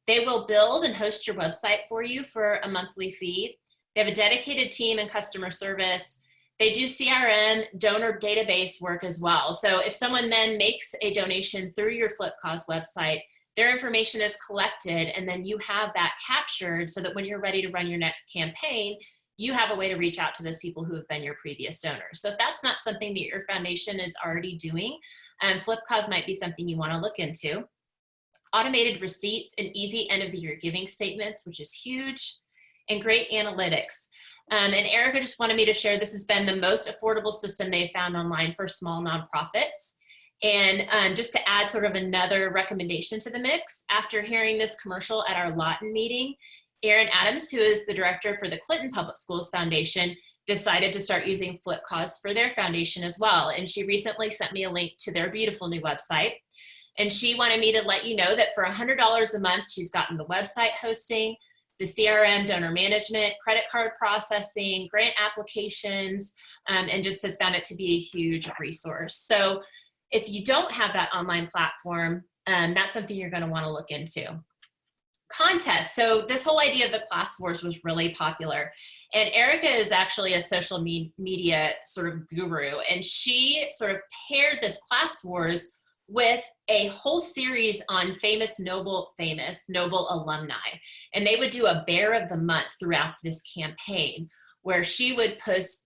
They will build and host your website for you for a monthly fee. They have a dedicated team and customer service. They do CRM, donor database work as well. So if someone then makes a donation through your Flipcause website, their information is collected and then you have that captured so that when you're ready to run your next campaign, you have a way to reach out to those people who have been your previous donors. So if that's not something that your foundation is already doing, Flipcause might be something you want to look into. Automated receipts and easy end of the year giving statements, which is huge, and great analytics. And Erika just wanted me to share, this has been the most affordable system they found online for small nonprofits. And just to add sort of another recommendation to the mix, after hearing this commercial at our Lawton meeting, Erin Adams, who is the director for the Clinton Public Schools Foundation, decided to start using Flipcause for their foundation as well. And she recently sent me a link to their beautiful new website. And she wanted me to let you know that for $100 a month, she's gotten the website hosting, the CRM, donor management, credit card processing, grant applications, and just has found it to be a huge resource. So if you don't have that online platform, that's something you're going to want to look into. Contests. So this whole idea of the class wars was really popular. And Erika is actually a social media sort of guru. And she sort of paired this class wars with a whole series on famous Noble alumni. And they would do a Bear of the Month throughout this campaign where she would post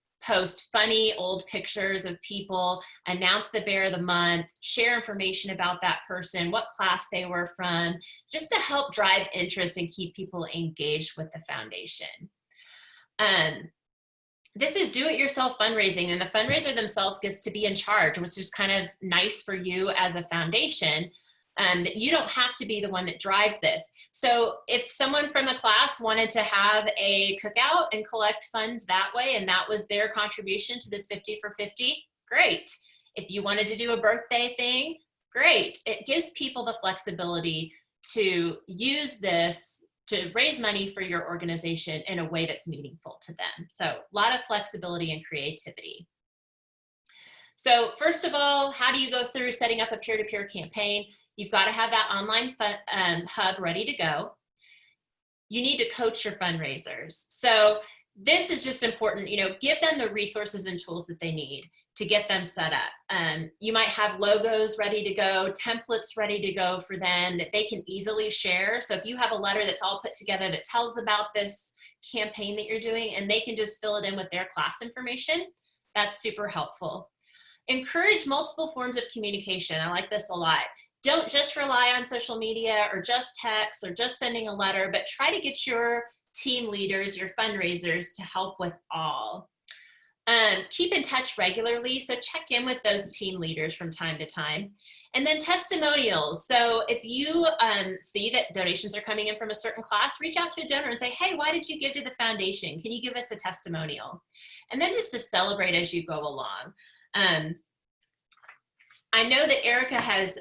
funny old pictures of people, announce the Bear of the Month, share information about that person, what class they were from, just to help drive interest and keep people engaged with the foundation. This is do-it-yourself fundraising, and the fundraiser themselves gets to be in charge, which is kind of nice for you as a foundation, that you don't have to be the one that drives this. So if someone from the class wanted to have a cookout and collect funds that way, and that was their contribution to this 50 for 50, great. If you wanted to do a birthday thing, great. It gives people the flexibility to use this to raise money for your organization in a way that's meaningful to them. So a lot of flexibility and creativity. So first of all, how do you go through setting up a peer-to-peer campaign? You've got to have that online hub ready to go. You need to coach your fundraisers. So this is just important, give them the resources and tools that they need to get them set up. You might have logos ready to go, templates ready to go for them that they can easily share. So if you have a letter that's all put together that tells about this campaign that you're doing and they can just fill it in with their class information, that's super helpful. Encourage multiple forms of communication. I like this a lot. Don't just rely on social media or just text or just sending a letter, but try to get your team leaders, your fundraisers to help with all. Keep in touch regularly, so check in with those team leaders from time to time. And then testimonials. So if you see that donations are coming in from a certain class, reach out to a donor and say, hey, why did you give to the foundation? Can you give us a testimonial? And then just to celebrate as you go along. I know that Erika has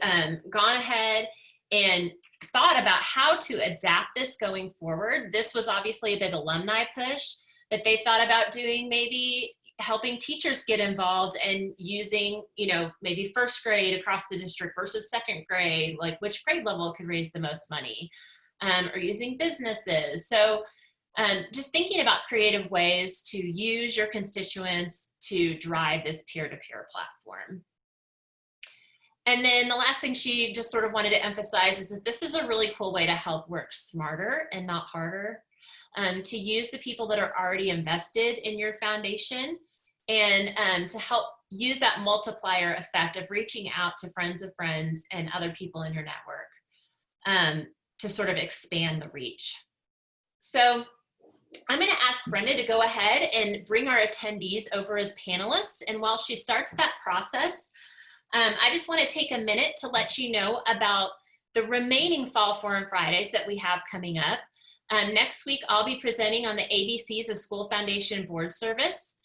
gone ahead and thought about how to adapt this going forward. This was obviously a big alumni push that they thought about doing, maybe helping teachers get involved and using, you know, maybe first grade across the district versus second grade, like which grade level could raise the most money, or using businesses. So just thinking about creative ways to use your constituents to drive this peer-to-peer platform. And then the last thing she just sort of wanted to emphasize is that this is a really cool way to help work smarter and not harder, to use the people that are already invested in your foundation and to help use that multiplier effect of reaching out to friends of friends and other people in your network to sort of expand the reach. So I'm going to ask Brenda to go ahead and bring our attendees over as panelists. And while she starts that process, I just want to take a minute to let you know about the remaining Fall Forum Fridays that we have coming up. Next week, I'll be presenting on the ABCs of School Foundation Board Service.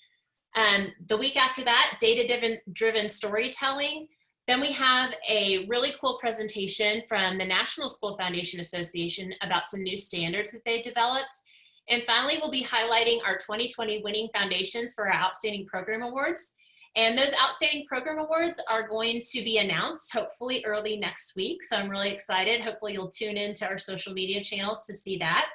The week after that, data-driven storytelling. Then we have a really cool presentation from the National School Foundation Association about some new standards that they developed. And finally, we'll be highlighting our 2020 winning foundations for our Outstanding Program Awards. And those Outstanding Program Awards are going to be announced hopefully early next week. So I'm really excited. Hopefully you'll tune into our social media channels to see that.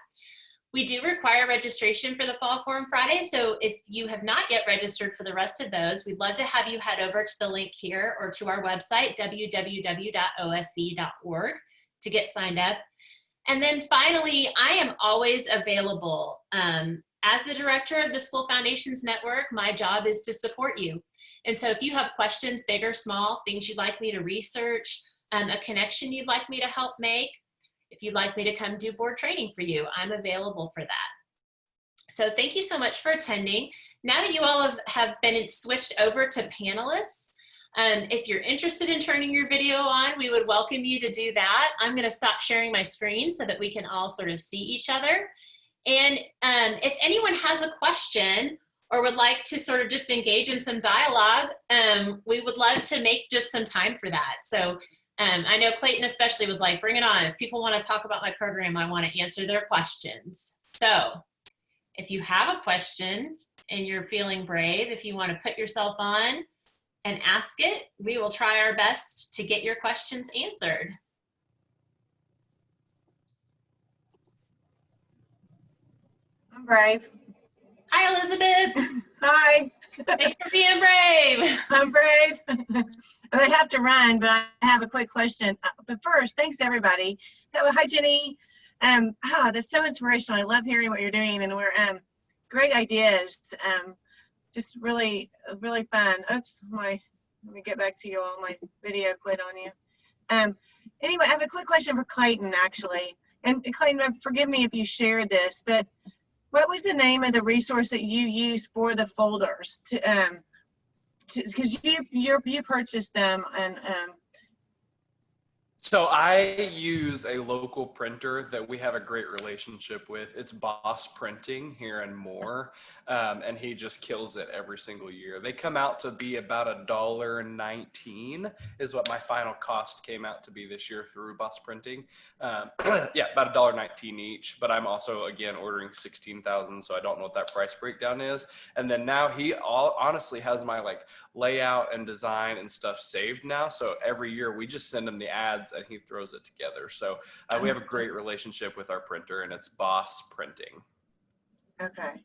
We do require registration for the Fall Forum Friday. So if you have not yet registered for the rest of those, we'd love to have you head over to the link here or to our website, www.ofv.org, to get signed up. And then finally, I am always available. As the director of the School Foundations Network, my job is to support you. And so if you have questions, big or small, things you'd like me to research, a connection you'd like me to help make, if you'd like me to come do board training for you, I'm available for that. So thank you so much for attending. Now that you all have been switched over to panelists, if you're interested in turning your video on, we would welcome you to do that. I'm going to stop sharing my screen so that we can all sort of see each other. And if anyone has a question or would like to sort of just engage in some dialogue, we would love to make just some time for that. So I know Clayton especially was like, bring it on. If people want to talk about my program, I want to answer their questions. So if you have a question and you're feeling brave, if you want to put yourself on and ask it, we will try our best to get your questions answered. I'm brave. Hi, Elizabeth. Hi. Thanks for being brave. I'm brave. I have to run, but I have a quick question. But first, thanks everybody. Hi, Jenny. That's so inspirational. I love hearing what you're doing, and we're great ideas. Just really, really fun. Oops, let me get back to you all. My video quit on you. Anyway, I have a quick question for Clayton, actually. And Clayton, forgive me if you shared this, but what was the name of the resource that you used for the folders? Because you purchased them, and So I use a local printer that we have a great relationship with. It's Boss Printing here in Moore, and he just kills it every single year. They come out to be about $1.19 is what my final cost came out to be this year through Boss Printing. Yeah, about $1.19 each, but I'm also, again, ordering 16,000, so I don't know what that price breakdown is. And then now he honestly has my layout and design and stuff saved now. So every year we just send him the ads and he throws it together. So we have a great relationship with our printer, and it's Boss Printing. okay.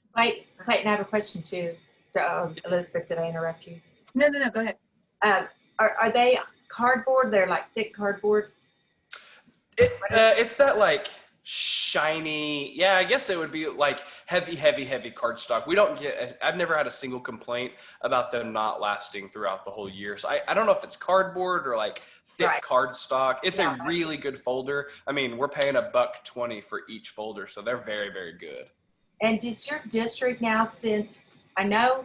Clayton, I have a question too. Elizabeth, did I interrupt you? No, go ahead. Are they cardboard? They're like thick cardboard? It's that shiny, yeah, I guess it would be heavy cardstock. We don't I've never had a single complaint about them not lasting throughout the whole year. So I don't know if it's cardboard or thick cardstock. It's a really good folder. I mean, we're paying $1.20 for each folder, so they're very, very good. And does your district now send, I know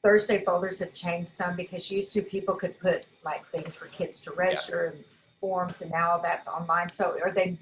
Thursday folders have changed some because used to people could put like things for kids to register and forms, and now that's online. So are they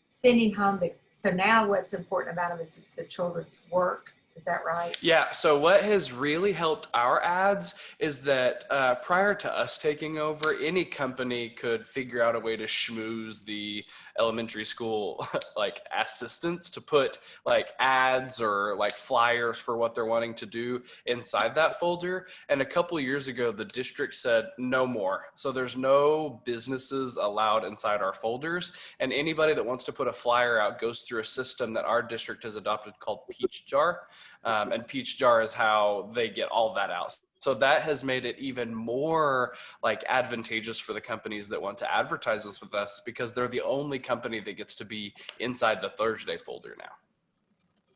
sending home so now what's important about them is it's the children's work. Is that right? Yeah, so what has really helped our ads is that prior to us taking over, any company could figure out a way to schmooze the elementary school like assistants to put like ads or like flyers for what they're wanting to do inside that folder. And a couple of years ago, the district said no more. So there's no businesses allowed inside our folders. And anybody that wants to put a flyer out goes through a system that our district has adopted called Peach Jar. And Peach Jar is how they get all that out. So that has made it even more like advantageous for the companies that want to advertise this with us, because they're the only company that gets to be inside the Thursday folder now.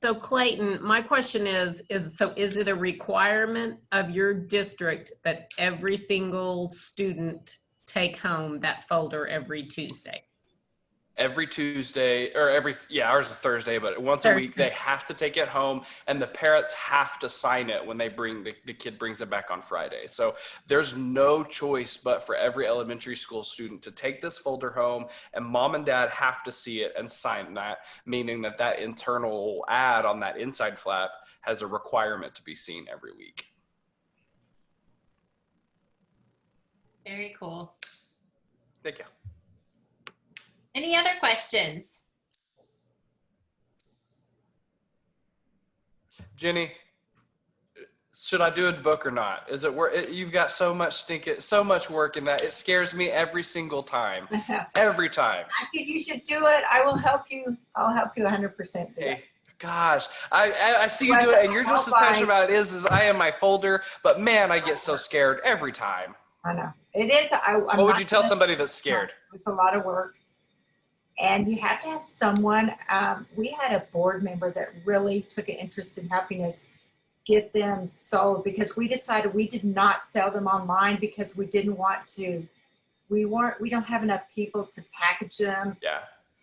So Clayton, my question is it a requirement of your district that every single student take home that folder every Tuesday? Every Tuesday, or ours is Thursday, but once a week they have to take it home, and the parents have to sign it when they bring the kid brings it back on Friday. So there's no choice but for every elementary school student to take this folder home, and mom and dad have to see it and sign that, meaning that internal ad on that inside flap has a requirement to be seen every week. Very cool. Thank you. Any other questions? Jenny, should I do a book or not? Is it worth? You've got so much work in that. It scares me every single time. Every time. I think you should do it. I will help you. I'll help you 100% do it. Gosh, I see you do it, and you're just as passionate about it as I am my folder. But man, I get so scared every time. I know it is. What would you tell somebody that's scared? It's a lot of work. And you have to have someone, we had a board member that really took an interest in helping us get them sold, because we decided we did not sell them online because we didn't want to, we don't have enough people to package them,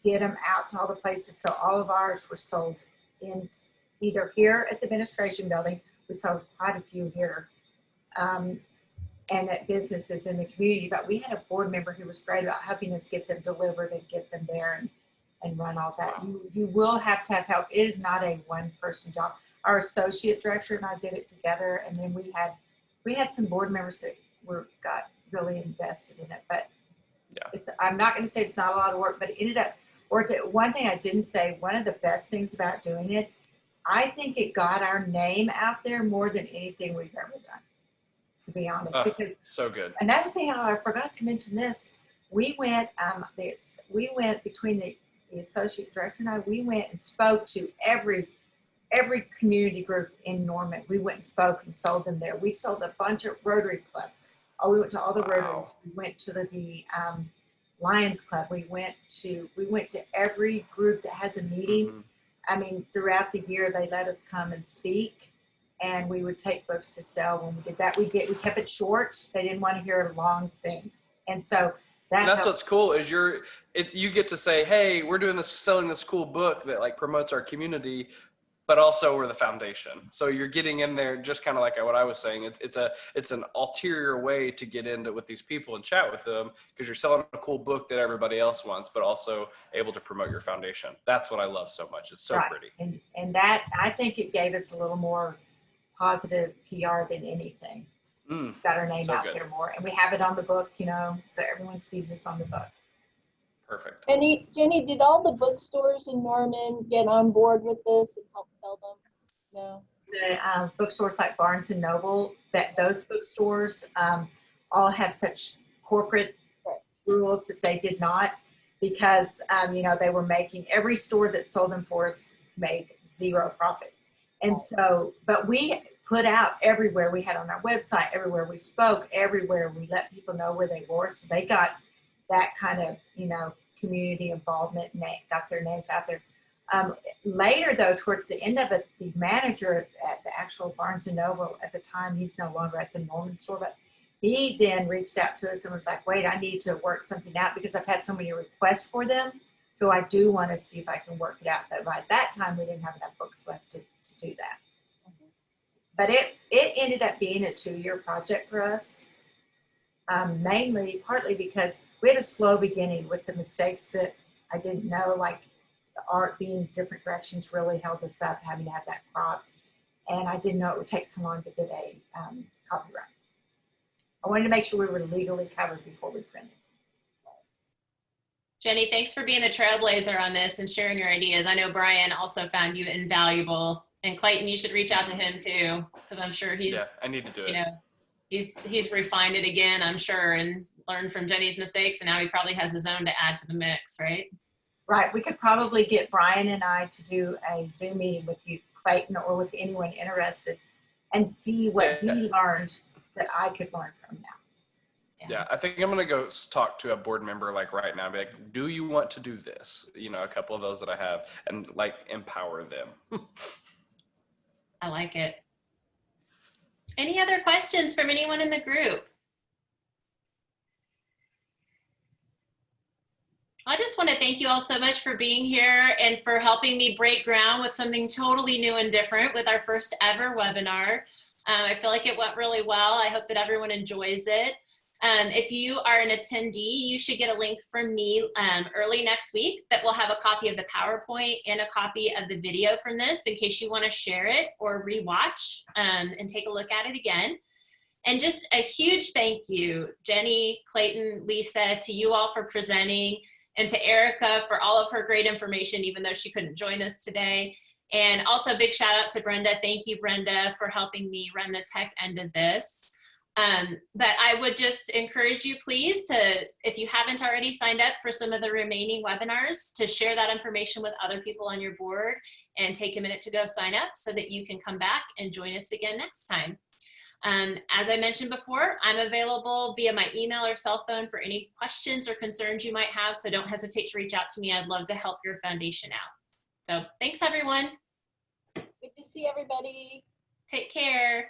get them out to all the places. So all of ours were sold in either here at the administration building, we sold quite a few here, and at businesses in the community. But we had a board member who was great about helping us get them delivered and get them there and run all that. You will have to have help. It is not a one-person job. Our associate director and I did it together, and then we had some board members that got really invested in it. But I'm not going to say it's not a lot of work, but it ended up worth it. One thing I didn't say, one of the best things about doing it, I think it got our name out there more than anything we've ever done, to be honest. Because so good. Another thing I forgot to mention this, we went between the associate director and I, we went and spoke to every community group in Norman. We went and spoke and sold them there. We sold a bunch of Rotary Club. We went to all the Rotaries. We went to the Lions Club. We went to every group that has a meeting. Mm-hmm. I mean, throughout the year, they let us come and speak, and we would take books to sell. When we did that, we kept it short. They didn't want to hear a long thing. And so that's what's cool is you get to say, hey, we're doing this, selling this cool book that like promotes our community, but also we're the foundation. So you're getting in there just kind of like what I was saying. It's an ulterior way to get into with these people and chat with them, because you're selling a cool book that everybody else wants, but also able to promote your foundation. That's what I love so much. It's so pretty. And that, I think it gave us a little more positive PR than anything. Got our name out there more, and we have it on the book, so everyone sees us on the book. Perfect. And Jenny, did all the bookstores in Norman get on board with this and help sell them? No. The bookstores like Barnes and Noble, those bookstores all have such corporate rules that they did not, because they were making, every store that sold them for us made zero profit. And so, but we put out everywhere. We had on our website, everywhere we spoke, everywhere we let people know where they were. So they got that kind of, community involvement, and they got their names out there. Later, though, towards the end of it, the manager at the actual Barnes & Noble at the time, he's no longer at the Norman store, but he then reached out to us and was like, wait, I need to work something out because I've had so many requests for them. So I do want to see if I can work it out. But by that time, we didn't have enough books left to do that. But it ended up being a 2-year project for us, partly because we had a slow beginning with the mistakes that I didn't know, like the art being different directions really held us up, having to have that cropped. And I didn't know it would take so long to get a copyright. I wanted to make sure we were legally covered before we printed. Jenny, thanks for being the trailblazer on this and sharing your ideas. I know Brian also found you invaluable, and Clayton, you should reach out to him too, because I'm sure he's, Yeah, I need to do it. you know, he's refined it again, I'm sure, and learned from Jenny's mistakes, and now he probably has his own to add to the mix, right? Right, we could probably get Brian and I to do a Zoom meeting with you, Clayton, or with anyone interested, and see what he learned that I could learn from now. Yeah, I think I'm going to go talk to a board member like right now, be like, do you want to do this? You know, a couple of those that I have, and like empower them. I like it. Any other questions from anyone in the group? I just want to thank you all so much for being here and for helping me break ground with something totally new and different with our first ever webinar. I feel like it went really well. I hope that everyone enjoys it. If you are an attendee, you should get a link from me early next week that will have a copy of the PowerPoint and a copy of the video from this in case you want to share it or rewatch and take a look at it again. And just a huge thank you, Jenny, Clayton, Lisa, to you all for presenting, and to Erika for all of her great information, even though she couldn't join us today. And also a big shout out to Brenda. Thank you, Brenda, for helping me run the tech end of this. But I would just encourage you, please, to, if you haven't already signed up for some of the remaining webinars, to share that information with other people on your board and take a minute to go sign up so that you can come back and join us again next time. As I mentioned before, I'm available via my email or cell phone for any questions or concerns you might have, so don't hesitate to reach out to me. I'd love to help your foundation out. So thanks, everyone. Good to see everybody. Take care.